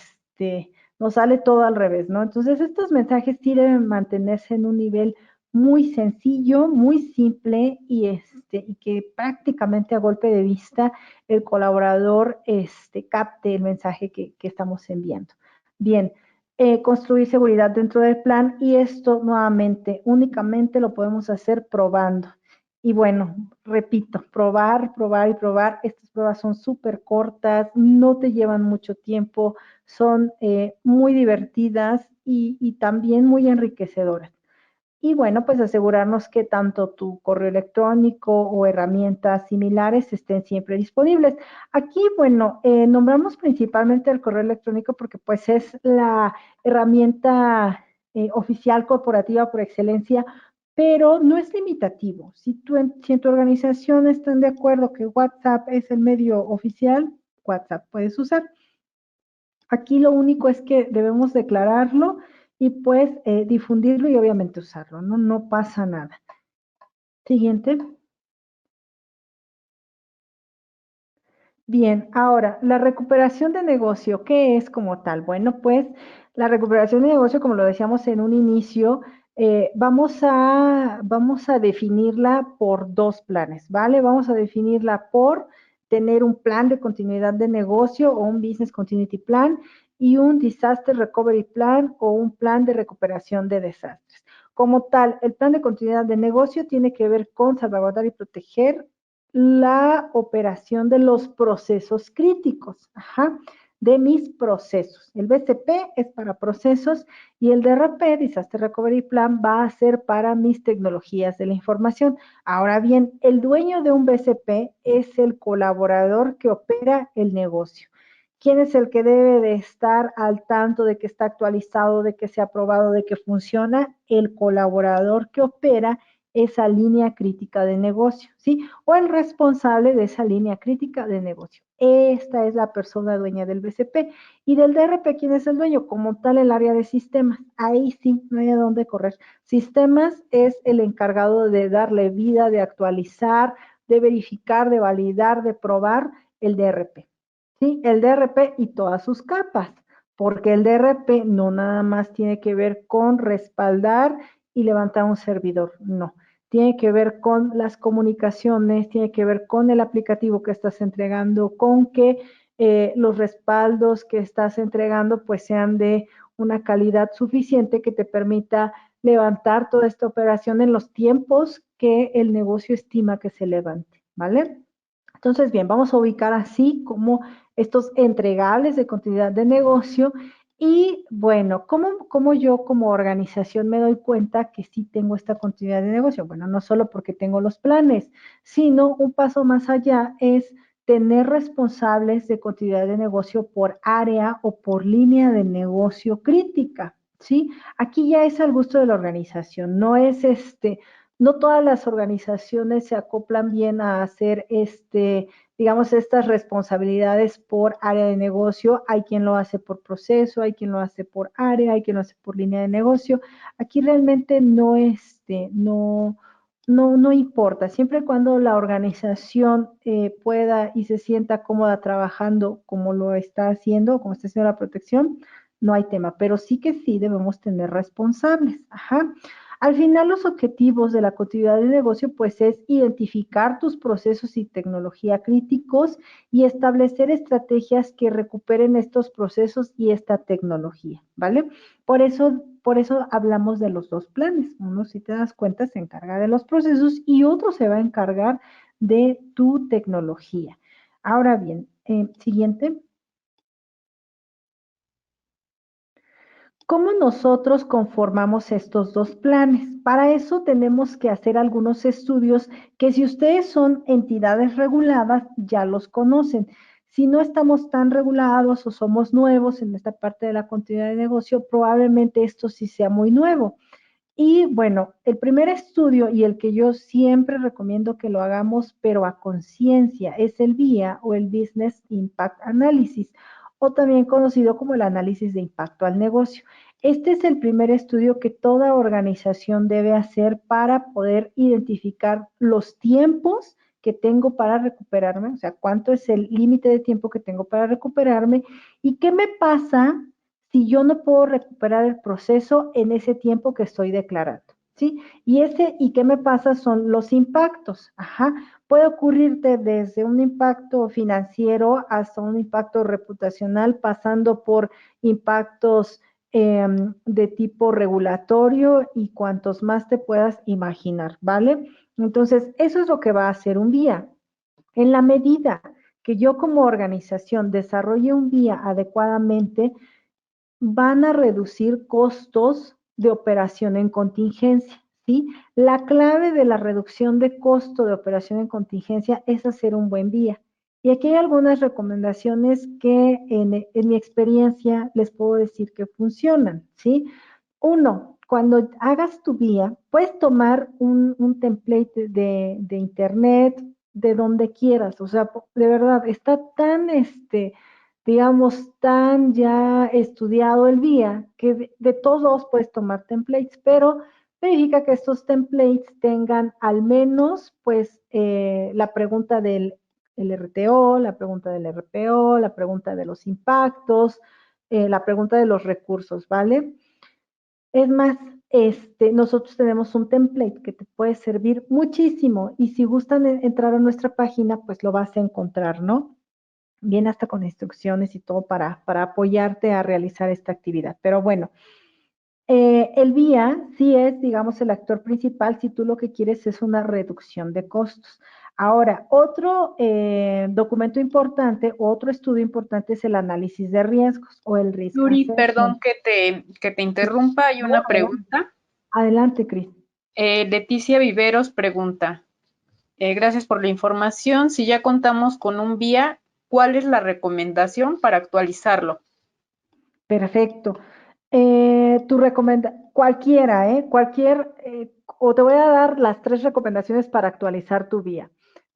nos sale todo al revés, ¿no? Entonces estos mensajes sí deben mantenerse en un nivel muy sencillo, muy simple y que prácticamente a golpe de vista el colaborador capte el mensaje que estamos enviando. Bien, construir seguridad dentro del plan y esto nuevamente únicamente lo podemos hacer probando. Y bueno, repito, probar, probar y probar. Estas pruebas son súper cortas, no te llevan mucho tiempo, son muy divertidas y también muy enriquecedoras. Y bueno, pues asegurarnos que tanto tu correo electrónico o herramientas similares estén siempre disponibles. Aquí, bueno, nombramos principalmente el correo electrónico porque pues es la herramienta oficial corporativa por excelencia, pero no es limitativo. Si en tu organización están de acuerdo que WhatsApp es el medio oficial, WhatsApp puedes usar. Aquí lo único es que debemos declararlo y pues difundirlo y obviamente usarlo, ¿no? No pasa nada. Siguiente. Bien, ahora, la recuperación de negocio, ¿qué es como tal? Bueno, pues la recuperación de negocio, como lo decíamos en un inicio, vamos a definirla por dos planes, ¿vale? Vamos a definirla por tener un plan de continuidad de negocio o un Business Continuity Plan y un Disaster Recovery Plan o un plan de recuperación de desastres. Como tal, el plan de continuidad de negocio tiene que ver con salvaguardar y proteger la operación de los procesos críticos, ajá, de mis procesos. El BCP es para procesos y el DRP, Disaster Recovery Plan, va a ser para mis tecnologías de la información. Ahora bien, el dueño de un BCP es el colaborador que opera el negocio. ¿Quién es el que debe de estar al tanto de que está actualizado, de que se ha aprobado, de que funciona? El colaborador que opera esa línea crítica de negocio, ¿sí? O el responsable de esa línea crítica de negocio. Esta es la persona dueña del BCP. Y del DRP, ¿quién es el dueño? Como tal, el área de sistemas. Ahí sí, no hay a dónde correr. Sistemas es el encargado de darle vida, de actualizar, de verificar, de validar, de probar el DRP. ¿Sí? El DRP y todas sus capas, porque el DRP no nada más tiene que ver con respaldar y levantar un servidor, no. Tiene que ver con las comunicaciones, tiene que ver con el aplicativo que estás entregando, con que los respaldos que estás entregando pues sean de una calidad suficiente que te permita levantar toda esta operación en los tiempos que el negocio estima que se levante, ¿vale? Entonces, bien, vamos a ubicar así como estos entregables de continuidad de negocio y bueno, ¿cómo yo como organización me doy cuenta que sí tengo esta continuidad de negocio? Bueno, no solo porque tengo los planes, sino un paso más allá es tener responsables de continuidad de negocio por área o por línea de negocio crítica, ¿sí? Aquí ya es al gusto de la organización, no es no todas las organizaciones se acoplan bien a hacer digamos, estas responsabilidades por área de negocio. Hay quien lo hace por proceso, hay quien lo hace por área, hay quien lo hace por línea de negocio. Aquí realmente no, no importa, siempre y cuando la organización pueda y se sienta cómoda trabajando como lo está haciendo, como está haciendo la protección, no hay tema, pero sí que sí debemos tener responsables. Ajá. Al final, los objetivos de la continuidad de negocio, pues es identificar tus procesos y tecnología críticos y establecer estrategias que recuperen estos procesos y esta tecnología, ¿vale? Por eso hablamos de los dos planes. Uno, si te das cuenta, se encarga de los procesos y otro se va a encargar de tu tecnología. Ahora bien, siguiente. ¿Cómo nosotros conformamos estos dos planes? Para eso tenemos que hacer algunos estudios que si ustedes son entidades reguladas, ya los conocen. Si no estamos tan regulados o somos nuevos en esta parte de la continuidad de negocio, probablemente esto sí sea muy nuevo. Y bueno, el primer estudio y el que yo siempre recomiendo que lo hagamos, pero a conciencia, es el BIA o el Business Impact Analysis, o también conocido como el análisis de impacto al negocio. Este es el primer estudio que toda organización debe hacer para poder identificar los tiempos que tengo para recuperarme, o sea, cuánto es el límite de tiempo que tengo para recuperarme y qué me pasa si yo no puedo recuperar el proceso en ese tiempo que estoy declarando, ¿sí? Y qué me pasa son los impactos, ajá. Puede ocurrirte desde un impacto financiero hasta un impacto reputacional, pasando por impactos de tipo regulatorio y cuantos más te puedas imaginar, ¿vale? Entonces, eso es lo que va a hacer un día. En la medida que yo como organización desarrolle un día adecuadamente, van a reducir costos de operación en contingencia, ¿sí? La clave de la reducción de costo de operación en contingencia es hacer un buen día. Y aquí hay algunas recomendaciones que en mi experiencia les puedo decir que funcionan, ¿sí? Uno, cuando hagas tu guía, puedes tomar un template de internet, de donde quieras, o sea, de verdad, está tan, digamos, tan ya estudiado el guía que de todos puedes tomar templates, pero verifica que estos templates tengan al menos, pues, la pregunta del el RTO, la pregunta del RPO, la pregunta de los impactos, la pregunta de los recursos, ¿vale? Es más, nosotros tenemos un template que te puede servir muchísimo y si gustan entrar a nuestra página, pues lo vas a encontrar, ¿no? Viene hasta con instrucciones y todo para apoyarte a realizar esta actividad. Pero bueno, el VIA sí es, digamos, el actor principal si tú lo que quieres es una reducción de costos. Ahora, otro documento importante, otro estudio importante es el análisis de riesgos o el risk Yuri, assessment. perdón que te interrumpa, hay No, una adelante, pregunta. adelante, Cris. Leticia Viveros pregunta, gracias por la información. Si ya contamos con un vía, ¿cuál es la recomendación para actualizarlo? Perfecto. Tu cualquiera, o te voy a dar las tres recomendaciones para actualizar tu vía.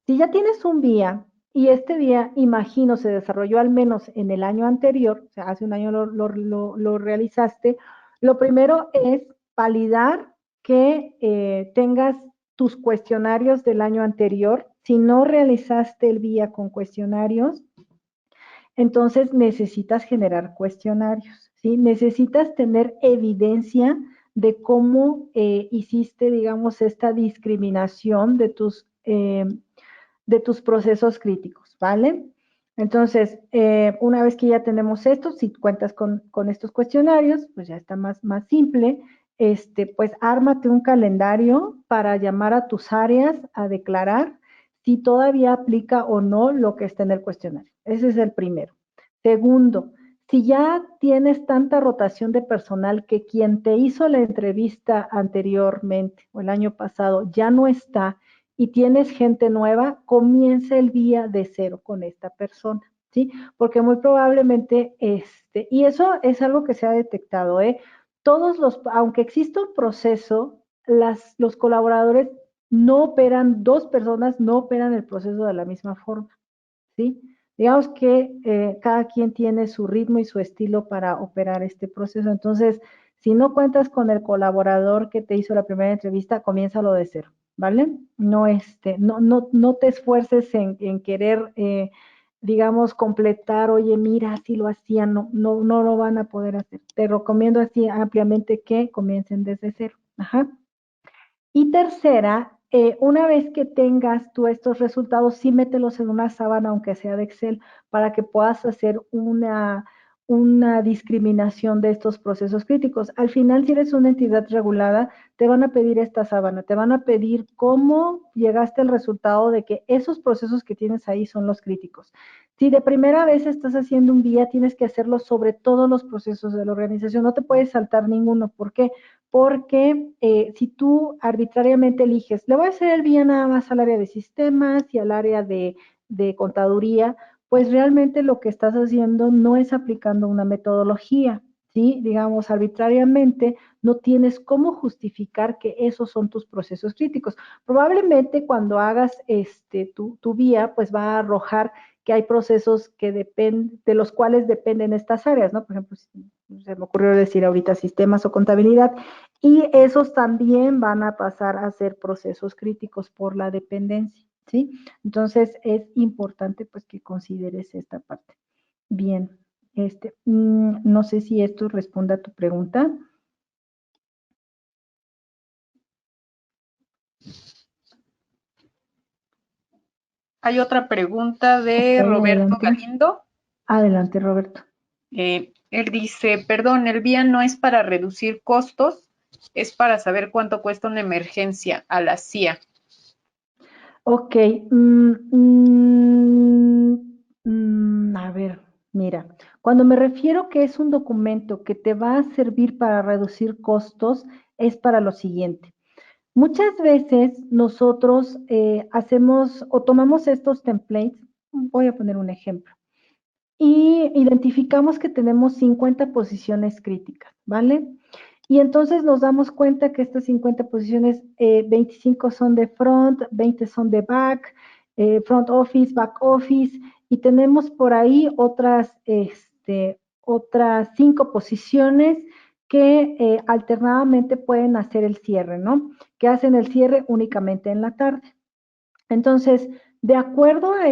Si ya tienes un vía y este vía, imagino, se desarrolló al menos en el año anterior, o sea, hace un año lo realizaste, lo primero es validar que tengas tus cuestionarios del año anterior. Si no realizaste el vía con cuestionarios, entonces necesitas generar cuestionarios, ¿sí? Necesitas tener evidencia de cómo hiciste, digamos, esta discriminación de tus procesos críticos, ¿vale? Entonces, una vez que ya tenemos esto, si cuentas con estos cuestionarios, pues ya está más simple. Pues ármate un calendario para llamar a tus áreas a declarar si todavía aplica o no lo que está en el cuestionario. Ese es el primero. Segundo, si ya tienes tanta rotación de personal que quien te hizo la entrevista anteriormente o el año pasado ya no está y tienes gente nueva, comienza el día de cero con esta persona, ¿sí? Porque muy probablemente, y eso es algo que se ha detectado, ¿eh? Aunque exista un proceso, los colaboradores no operan, dos personas no operan el proceso de la misma forma, ¿sí? Digamos que cada quien tiene su ritmo y su estilo para operar este proceso. Entonces, si no cuentas con el colaborador que te hizo la primera entrevista, comiénzalo de cero. ¿vale? No te esfuerces en querer, digamos, completar, oye, mira, así lo hacían, no lo van a poder hacer. Te recomiendo así ampliamente que comiencen desde cero. Ajá. Y tercera, una vez que tengas tú estos resultados, sí mételos en una sábana, aunque sea de Excel, para que puedas hacer una discriminación de estos procesos críticos. Al final, si eres una entidad regulada, te van a pedir esta sábana, te van a pedir cómo llegaste al resultado de que esos procesos que tienes ahí son los críticos. Si de primera vez estás haciendo un guía, tienes que hacerlo sobre todos los procesos de la organización, no te puedes saltar ninguno. ¿Por qué? Porque si tú arbitrariamente eliges, le voy a hacer el bien nada más al área de sistemas y al área de contaduría, pues realmente lo que estás haciendo no es aplicando una metodología, ¿sí? Digamos, arbitrariamente no tienes cómo justificar que esos son tus procesos críticos. Probablemente cuando hagas tu vía, pues va a arrojar que hay procesos que de los cuales dependen estas áreas, ¿no? Por ejemplo, se me ocurrió decir ahorita sistemas o contabilidad, y esos también van a pasar a ser procesos críticos por la dependencia, ¿sí? Entonces es importante pues que consideres esta parte. Bien, no sé si esto responde a tu pregunta. Hay otra pregunta de Ok, Roberto adelante. Galindo. Adelante, Roberto. Él dice, perdón, el vía no es para reducir costos, es para saber cuánto cuesta una emergencia a la CIA. Ok, a ver, mira, cuando me refiero que es un documento que te va a servir para reducir costos, es para lo siguiente. Muchas veces nosotros hacemos o tomamos estos templates, voy a poner un ejemplo, y identificamos que tenemos 50 posiciones críticas, ¿vale? Y entonces nos damos cuenta que estas 50 posiciones, 25 son de front, 20 son de back, front office, back office, y tenemos por ahí otras 5 posiciones que alternadamente pueden hacer el cierre, ¿no? Que hacen el cierre únicamente en la tarde. Entonces, de acuerdo a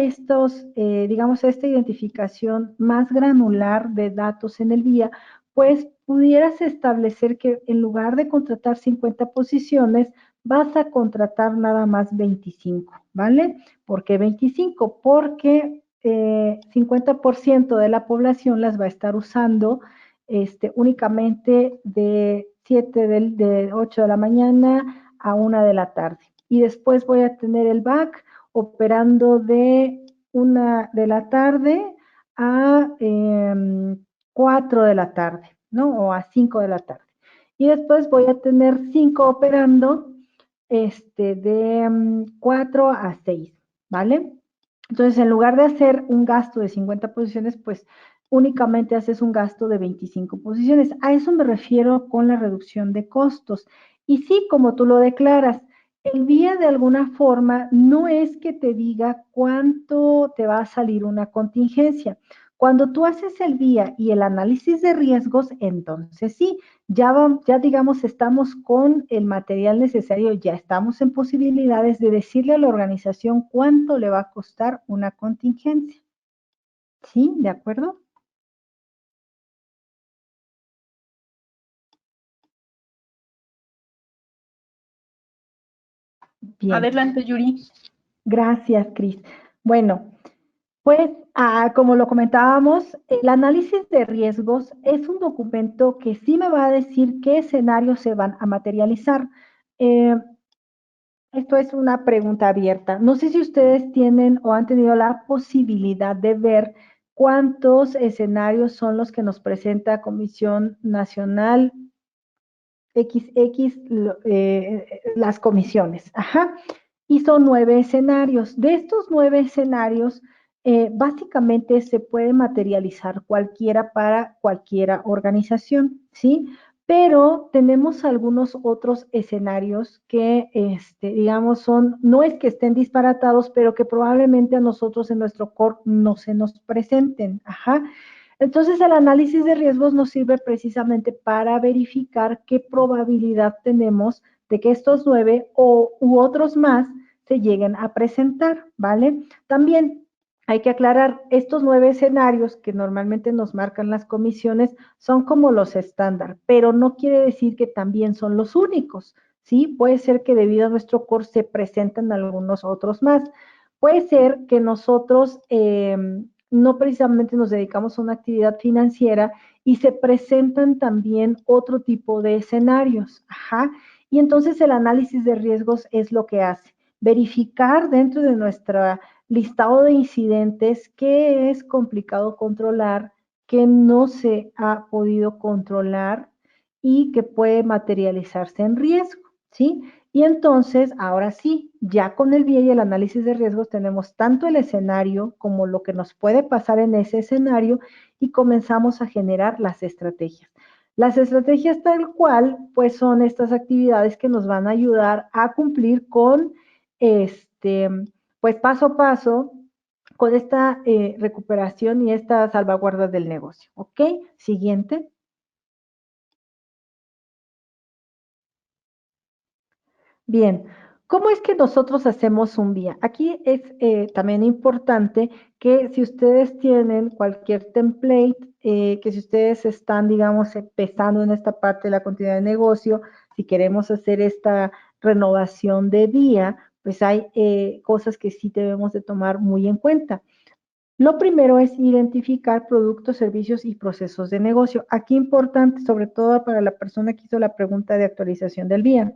digamos, a esta identificación más granular de datos en el día, pues pudieras establecer que en lugar de contratar 50 posiciones, vas a contratar nada más 25, ¿vale? ¿Por qué 25? Porque 50% de la población las va a estar usando únicamente de 8 de la mañana a 1 de la tarde. Y después voy a tener el back operando de 1 de la tarde a 4 de la tarde, ¿no? O a 5 de la tarde. Y después voy a tener 5 operando de 4 a 6, ¿vale? Entonces, en lugar de hacer un gasto de 50 posiciones, pues únicamente haces un gasto de 25 posiciones. A eso me refiero con la reducción de costos. Y sí, como tú lo declaras, el vía de alguna forma no es que te diga cuánto te va a salir una contingencia. Cuando tú haces el vía y el análisis de riesgos, entonces sí, ya digamos estamos con el material necesario, ya estamos en posibilidades de decirle a la organización cuánto le va a costar una contingencia. ¿Sí? ¿De acuerdo? Bien. Adelante, Yuri. Gracias, Cris. Bueno, pues como lo comentábamos, el análisis de riesgos es un documento que sí me va a decir qué escenarios se van a materializar. Eh, Esto es una pregunta abierta. No sé si ustedes tienen o han tenido la posibilidad de ver cuántos escenarios son los que nos presenta Comisión Nacional XX, las comisiones. Ajá. Y son 9 escenarios. De estos 9 escenarios, básicamente se puede materializar cualquiera para cualquiera organización, ¿sí? Pero tenemos algunos otros escenarios que, digamos, no es que estén disparatados, pero que probablemente a nosotros en nuestro core no se nos presenten. Ajá. Entonces, el análisis de riesgos nos sirve precisamente para verificar qué probabilidad tenemos de que estos 9 u otros más se lleguen a presentar, ¿vale? También hay que aclarar, estos 9 escenarios que normalmente nos marcan las comisiones son como los estándar, pero no quiere decir que también son los únicos, ¿sí? Puede ser que debido a nuestro core se presentan algunos otros más. Puede ser que nosotros no precisamente nos dedicamos a una actividad financiera y se presentan también otro tipo de escenarios. Ajá. Y entonces el análisis de riesgos es lo que hace, verificar dentro de nuestro listado de incidentes qué es complicado controlar, qué no se ha podido controlar y que puede materializarse en riesgo, ¿sí? Y entonces, ahora sí, ya con el BIA y el análisis de riesgos tenemos tanto el escenario como lo que nos puede pasar en ese escenario y comenzamos a generar las estrategias. Las estrategias tal cual, pues son estas actividades que nos van a ayudar a cumplir con, pues paso a paso, con esta recuperación y esta salvaguarda del negocio. ¿Ok? Siguiente. Bien, ¿cómo es que nosotros hacemos un vía? Aquí es también importante que si ustedes tienen cualquier template, que si ustedes están, digamos, empezando en esta parte de la continuidad de negocio, si queremos hacer esta renovación de vía, pues hay cosas que sí debemos de tomar muy en cuenta. Lo primero es identificar productos, servicios y procesos de negocio. Aquí importante, sobre todo para la persona que hizo la pregunta de actualización del vía.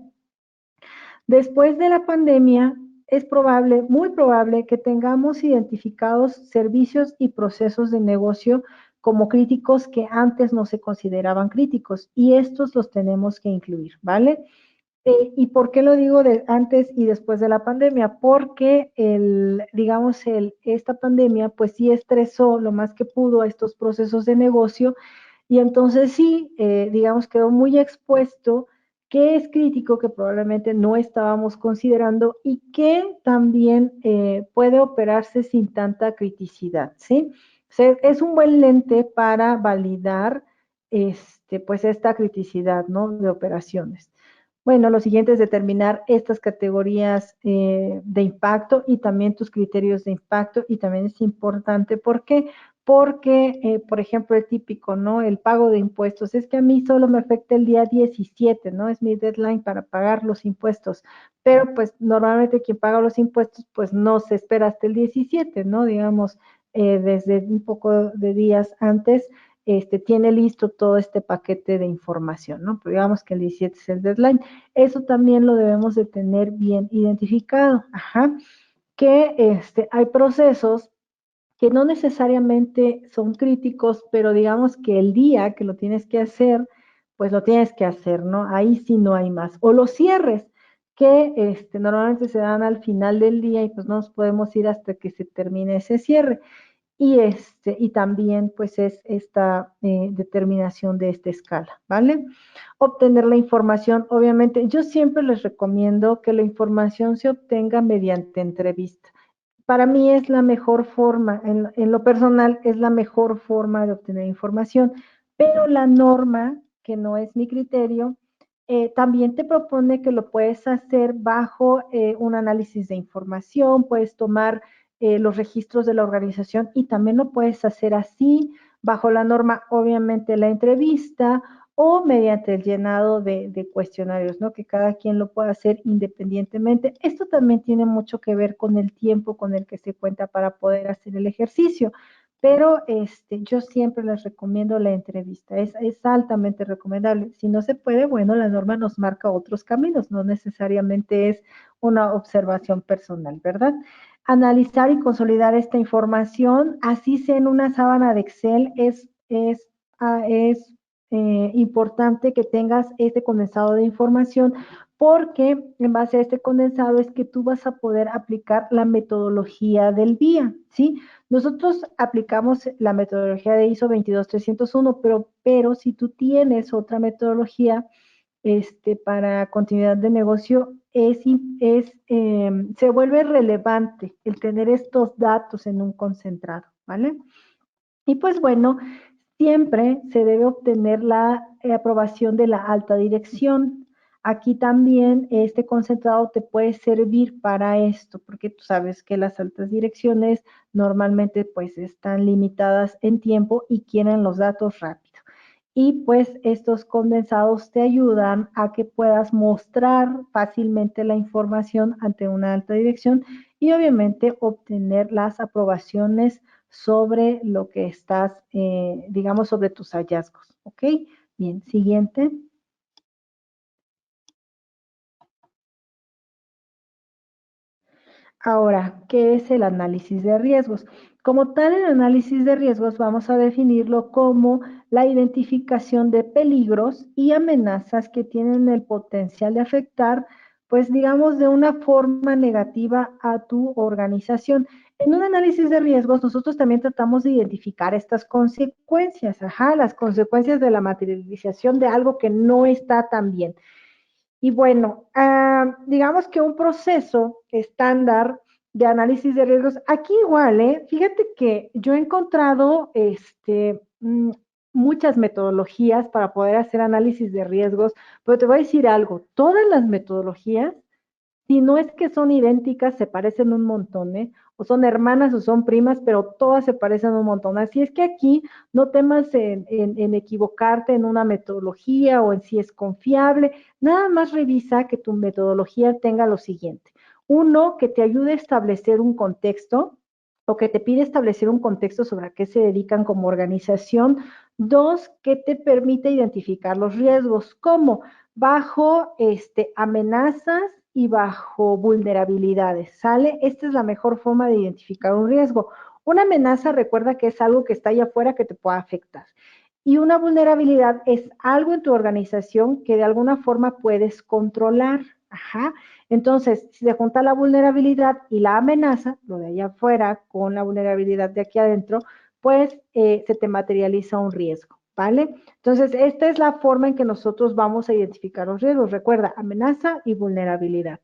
Después de la pandemia, es probable, muy probable, que tengamos identificados servicios y procesos de negocio como críticos que antes no se consideraban críticos y estos los tenemos que incluir, ¿vale? ¿Y por qué lo digo de antes y después de la pandemia? Porque esta pandemia pues sí estresó lo más que pudo a estos procesos de negocio y entonces sí, digamos, quedó muy expuesto qué es crítico que probablemente no estábamos considerando y que también puede operarse sin tanta criticidad, ¿sí? O sea, es un buen lente para validar pues esta criticidad, ¿no? De operaciones. Bueno, lo siguiente es determinar estas categorías de impacto y también tus criterios de impacto y también es importante. ¿Por qué? Porque, por ejemplo, el típico, ¿no? El pago de impuestos. Es que a mí solo me afecta el día 17, ¿no? Es mi deadline para pagar los impuestos. Pero pues normalmente quien paga los impuestos pues no se espera hasta el 17, ¿no? Digamos, desde un poco de días antes tiene listo todo este paquete de información, ¿no? Pero digamos que el 17 es el deadline. Eso también lo debemos de tener bien identificado. Ajá. Que hay procesos que no necesariamente son críticos, pero digamos que el día que lo tienes que hacer, pues lo tienes que hacer, ¿no? Ahí sí no hay más. O los cierres, que normalmente se dan al final del día y pues no nos podemos ir hasta que se termine ese cierre. Y también pues es esta determinación de esta escala, ¿vale? Obtener la información, obviamente, yo siempre les recomiendo que la información se obtenga mediante entrevista. Para mí es la mejor forma, en lo personal, es la mejor forma de obtener información, pero la norma, que no es mi criterio, también te propone que lo puedes hacer bajo un análisis de información, puedes tomar los registros de la organización y también lo puedes hacer así, bajo la norma, obviamente, la entrevista o mediante el llenado de cuestionarios, ¿no? Que cada quien lo pueda hacer independientemente. Esto también tiene mucho que ver con el tiempo con el que se cuenta para poder hacer el ejercicio, pero yo siempre les recomiendo la entrevista, es altamente recomendable. Si no se puede, bueno, la norma nos marca otros caminos, no necesariamente es una observación personal, ¿verdad? Analizar y consolidar esta información, así sea en una sábana de Excel, es importante que tengas este condensado de información porque en base a este condensado es que tú vas a poder aplicar la metodología del BIA, ¿sí? Nosotros aplicamos la metodología de ISO 22301, pero si tú tienes otra metodología para continuidad de negocio, se vuelve relevante el tener estos datos en un concentrado, ¿vale? Y pues bueno, siempre se debe obtener la aprobación de la alta dirección. Aquí también este concentrado te puede servir para esto, porque tú sabes que las altas direcciones normalmente pues están limitadas en tiempo y quieren los datos rápido. Y pues estos condensados te ayudan a que puedas mostrar fácilmente la información ante una alta dirección y obviamente obtener las aprobaciones sobre lo que estás, digamos, sobre tus hallazgos. ¿Ok? Bien, siguiente. Ahora, ¿qué es el análisis de riesgos? Como tal, el análisis de riesgos vamos a definirlo como la identificación de peligros y amenazas que tienen el potencial de afectar, pues digamos, de una forma negativa a tu organización. En un análisis de riesgos, nosotros también tratamos de identificar estas consecuencias, las consecuencias de la materialización de algo que no está tan bien. Y bueno, digamos que un proceso estándar de análisis de riesgos, aquí igual, fíjate que yo he encontrado muchas metodologías para poder hacer análisis de riesgos, pero te voy a decir algo, todas las metodologías si no es que son idénticas, se parecen un montón, ¿eh? O son hermanas o son primas, pero todas se parecen un montón. Así es que aquí no temas en equivocarte en una metodología o en si es confiable. Nada más revisa que tu metodología tenga lo siguiente. Uno, que te ayude a establecer un contexto o que te pide establecer un contexto sobre a qué se dedican como organización. Dos, que te permite identificar los riesgos. ¿Cómo? Bajo amenazas y bajo vulnerabilidades, ¿sale? Esta es la mejor forma de identificar un riesgo. Una amenaza, recuerda que es algo que está allá afuera que te pueda afectar. Y una vulnerabilidad es algo en tu organización que de alguna forma puedes controlar. Ajá. Entonces, si se junta la vulnerabilidad y la amenaza, lo de allá afuera con la vulnerabilidad de aquí adentro, pues se te materializa un riesgo, ¿vale? Entonces, esta es la forma en que nosotros vamos a identificar los riesgos. Recuerda, amenaza y vulnerabilidad.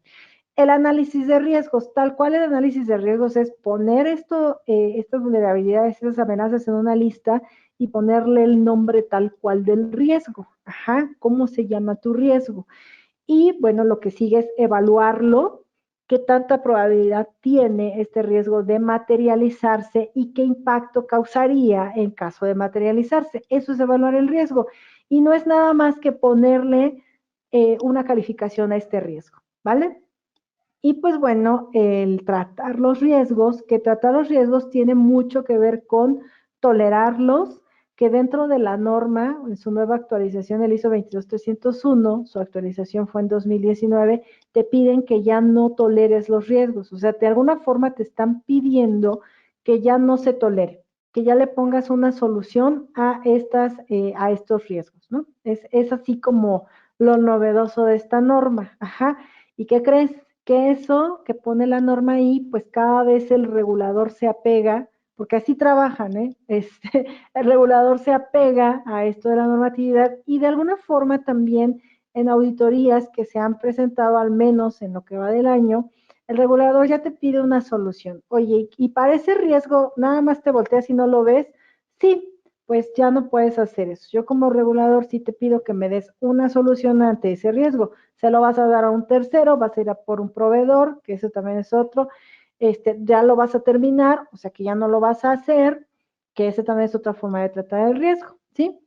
El análisis de riesgos, tal cual el análisis de riesgos es poner estas vulnerabilidades, estas amenazas en una lista y ponerle el nombre tal cual del riesgo. Ajá, ¿cómo se llama tu riesgo? Y bueno, lo que sigue es evaluarlo, qué tanta probabilidad tiene este riesgo de materializarse y qué impacto causaría en caso de materializarse. Eso es evaluar el riesgo. Y no es nada más que ponerle una calificación a este riesgo, ¿vale? Y pues bueno, el tratar los riesgos, que tratar los riesgos tiene mucho que ver con tolerarlos, que dentro de la norma, en su nueva actualización, el ISO 22301, su actualización fue en 2019, te piden que ya no toleres los riesgos. O sea, de alguna forma te están pidiendo que ya no se tolere, que ya le pongas una solución a estos riesgos, ¿no? Es así como lo novedoso de esta norma. Ajá. ¿Y qué crees? Que eso que pone la norma ahí, pues cada vez el regulador se apega, porque así trabajan, ¿eh? El regulador se apega a esto de la normatividad y de alguna forma también en auditorías que se han presentado, al menos en lo que va del año, el regulador ya te pide una solución. Oye, y para ese riesgo, nada más te volteas y no lo ves, sí, pues ya no puedes hacer eso. Yo como regulador sí te pido que me des una solución ante ese riesgo. Se lo vas a dar a un tercero, vas a ir a por un proveedor, que eso también es otro, ya lo vas a terminar, o sea que ya no lo vas a hacer, que ese también es otra forma de tratar el riesgo, ¿sí?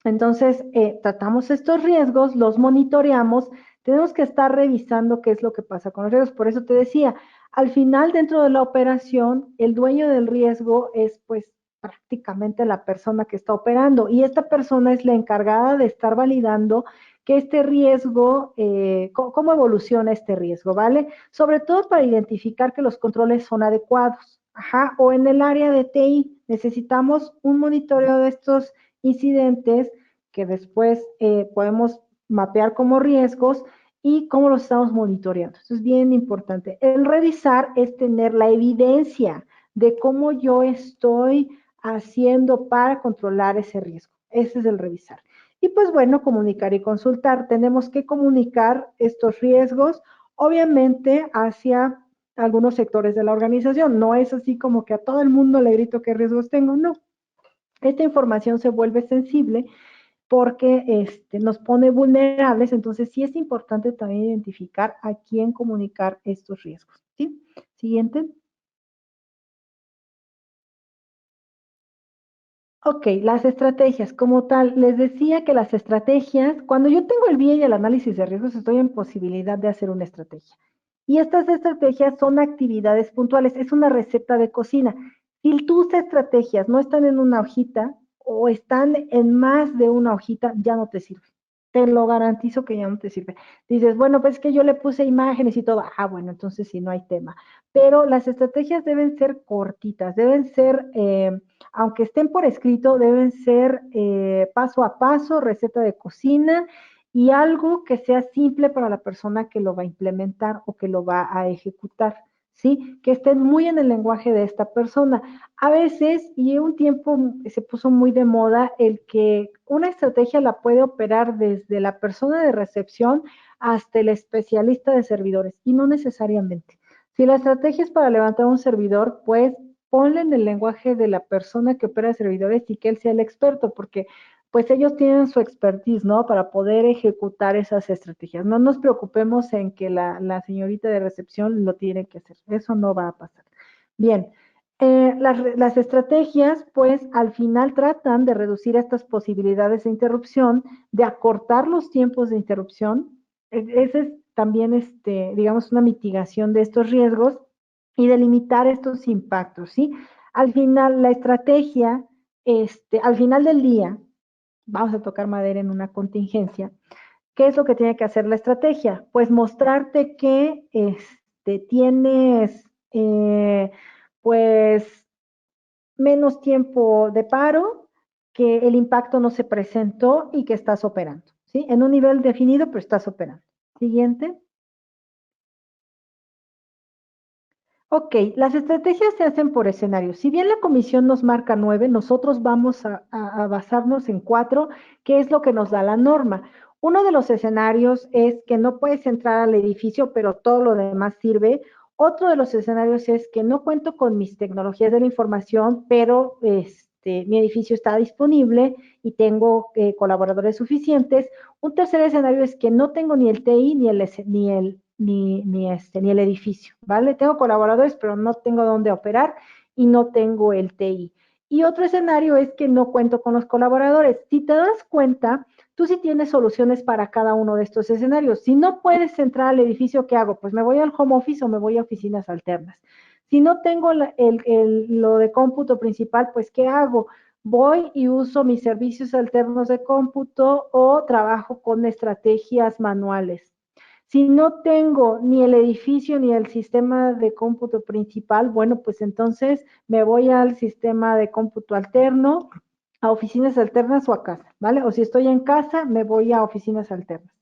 Entonces, tratamos estos riesgos, los monitoreamos, tenemos que estar revisando qué es lo que pasa con los riesgos. Por eso te decía, al final dentro de la operación, el dueño del riesgo es pues prácticamente la persona que está operando y esta persona es la encargada de estar validando que este riesgo, cómo evoluciona este riesgo, ¿vale? Sobre todo para identificar que los controles son adecuados. Ajá, o en el área de TI necesitamos un monitoreo de estos incidentes que después podemos mapear como riesgos y cómo los estamos monitoreando. Eso es bien importante. El revisar es tener la evidencia de cómo yo estoy haciendo para controlar ese riesgo. Ese es el revisar. Y pues bueno, comunicar y consultar. Tenemos que comunicar estos riesgos, obviamente, hacia algunos sectores de la organización. No es así como que a todo el mundo le grito qué riesgos tengo, no. Esta información se vuelve sensible porque nos pone vulnerables. Entonces sí es importante también identificar a quién comunicar estos riesgos. ¿Sí? Siguiente. Ok, las estrategias como tal. Les decía que las estrategias, cuando yo tengo el BIA y el análisis de riesgos, estoy en posibilidad de hacer una estrategia. Y estas estrategias son actividades puntuales, es una receta de cocina. Si tus estrategias no están en una hojita o están en más de una hojita, ya no te sirve. Te lo garantizo que ya no te sirve. Dices, bueno, pues es que yo le puse imágenes y todo. Ah, bueno, entonces sí, no hay tema. Pero las estrategias deben ser cortitas, deben ser, aunque estén por escrito, deben ser paso a paso, receta de cocina y algo que sea simple para la persona que lo va a implementar o que lo va a ejecutar, ¿sí? Que estén muy en el lenguaje de esta persona. A veces, y un tiempo se puso muy de moda, el que una estrategia la puede operar desde la persona de recepción hasta el especialista de servidores, y no necesariamente. Si la estrategia es para levantar un servidor, pues ponle en el lenguaje de la persona que opera servidores y que él sea el experto, porque pues ellos tienen su expertise, ¿no? Para poder ejecutar esas estrategias. No nos preocupemos en que la señorita de recepción lo tiene que hacer. Eso no va a pasar. Bien, las estrategias, pues, al final tratan de reducir estas posibilidades de interrupción, de acortar los tiempos de interrupción. Ese es también, digamos, una mitigación de estos riesgos y de limitar estos impactos, ¿sí? Al final, la estrategia, al final del día, vamos a tocar madera en una contingencia, ¿qué es lo que tiene que hacer la estrategia? Pues mostrarte que tienes, pues, menos tiempo de paro, que el impacto no se presentó y que estás operando, ¿sí? En un nivel definido, pero estás operando. Siguiente. Ok, las estrategias se hacen por escenarios. Si bien la comisión nos marca 9, nosotros vamos a basarnos en 4, que es lo que nos da la norma. Uno de los escenarios es que no puedes entrar al edificio, pero todo lo demás sirve. Otro de los escenarios es que no cuento con mis tecnologías de la información, pero mi edificio está disponible y tengo colaboradores suficientes. Un tercer escenario es que no tengo ni el TI ni el edificio, ¿vale? Tengo colaboradores, pero no tengo dónde operar y no tengo el TI. Y otro escenario es que no cuento con los colaboradores. Si te das cuenta, tú sí tienes soluciones para cada uno de estos escenarios. Si no puedes entrar al edificio, ¿qué hago? Pues me voy al home office o me voy a oficinas alternas. Si no tengo lo de cómputo principal, pues ¿qué hago? Voy y uso mis servicios alternos de cómputo o trabajo con estrategias manuales. Si no tengo ni el edificio ni el sistema de cómputo principal, bueno, pues entonces me voy al sistema de cómputo alterno, a oficinas alternas o a casa, ¿vale? O si estoy en casa, me voy a oficinas alternas.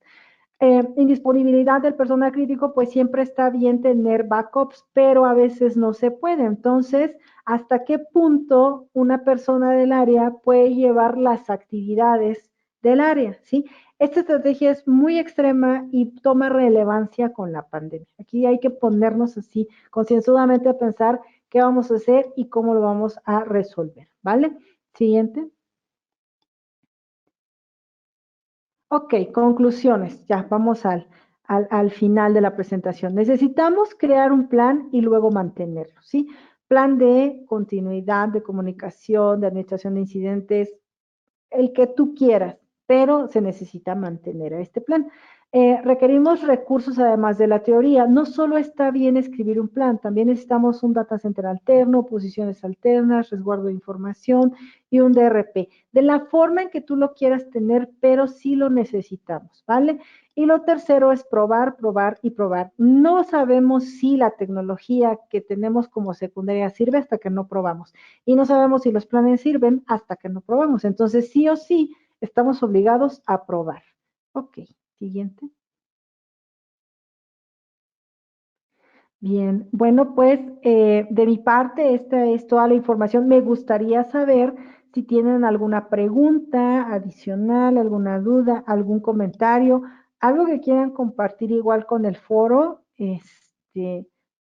Indisponibilidad del personal crítico, pues siempre está bien tener backups, pero a veces no se puede. Entonces, ¿hasta qué punto una persona del área puede llevar las actividades del área? ¿Sí? Esta estrategia es muy extrema y toma relevancia con la pandemia. Aquí hay que ponernos así concienzudamente a pensar qué vamos a hacer y cómo lo vamos a resolver, ¿vale? Siguiente. Ok, conclusiones. Ya, vamos al final de la presentación. Necesitamos crear un plan y luego mantenerlo, ¿sí? Plan de continuidad, de comunicación, de administración de incidentes, el que tú quieras, pero se necesita mantener a este plan. Requerimos recursos además de la teoría. No solo está bien escribir un plan, también necesitamos un data center alterno, posiciones alternas, resguardo de información y un DRP. De la forma en que tú lo quieras tener, pero sí lo necesitamos, ¿vale? Y lo tercero es probar, probar y probar. No sabemos si la tecnología que tenemos como secundaria sirve hasta que no probamos. Y no sabemos si los planes sirven hasta que no probamos. Entonces, sí o sí, estamos obligados a probar. Ok, siguiente. Bien, bueno, pues de mi parte, esta es toda la información. Me gustaría saber si tienen alguna pregunta adicional, alguna duda, algún comentario, algo que quieran compartir igual con el foro,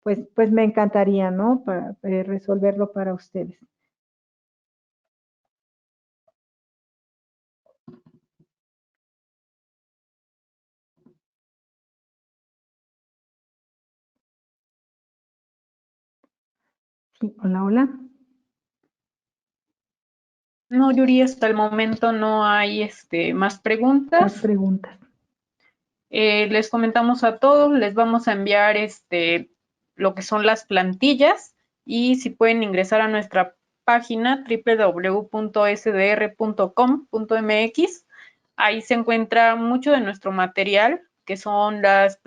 pues me encantaría, ¿no? Para resolverlo para ustedes. Sí, hola, hola. No, Yuri, hasta el momento no hay más Más preguntas. preguntas. Les comentamos a todos, les vamos a enviar lo que son las plantillas y si pueden ingresar a nuestra página www.sdr.com.mx. Ahí se encuentra mucho de nuestro material, que son las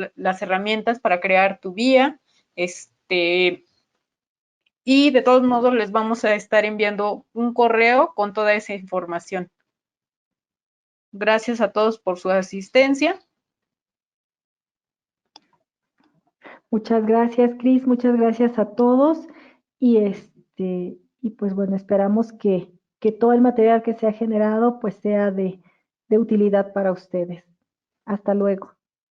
herramientas para crear tu guía. Y de todos modos les vamos a estar enviando un correo con toda esa información. Gracias a todos por su asistencia. Muchas gracias, Cris, muchas gracias a todos y y pues bueno, esperamos que todo el material que se ha generado pues sea de utilidad para ustedes. Hasta luego.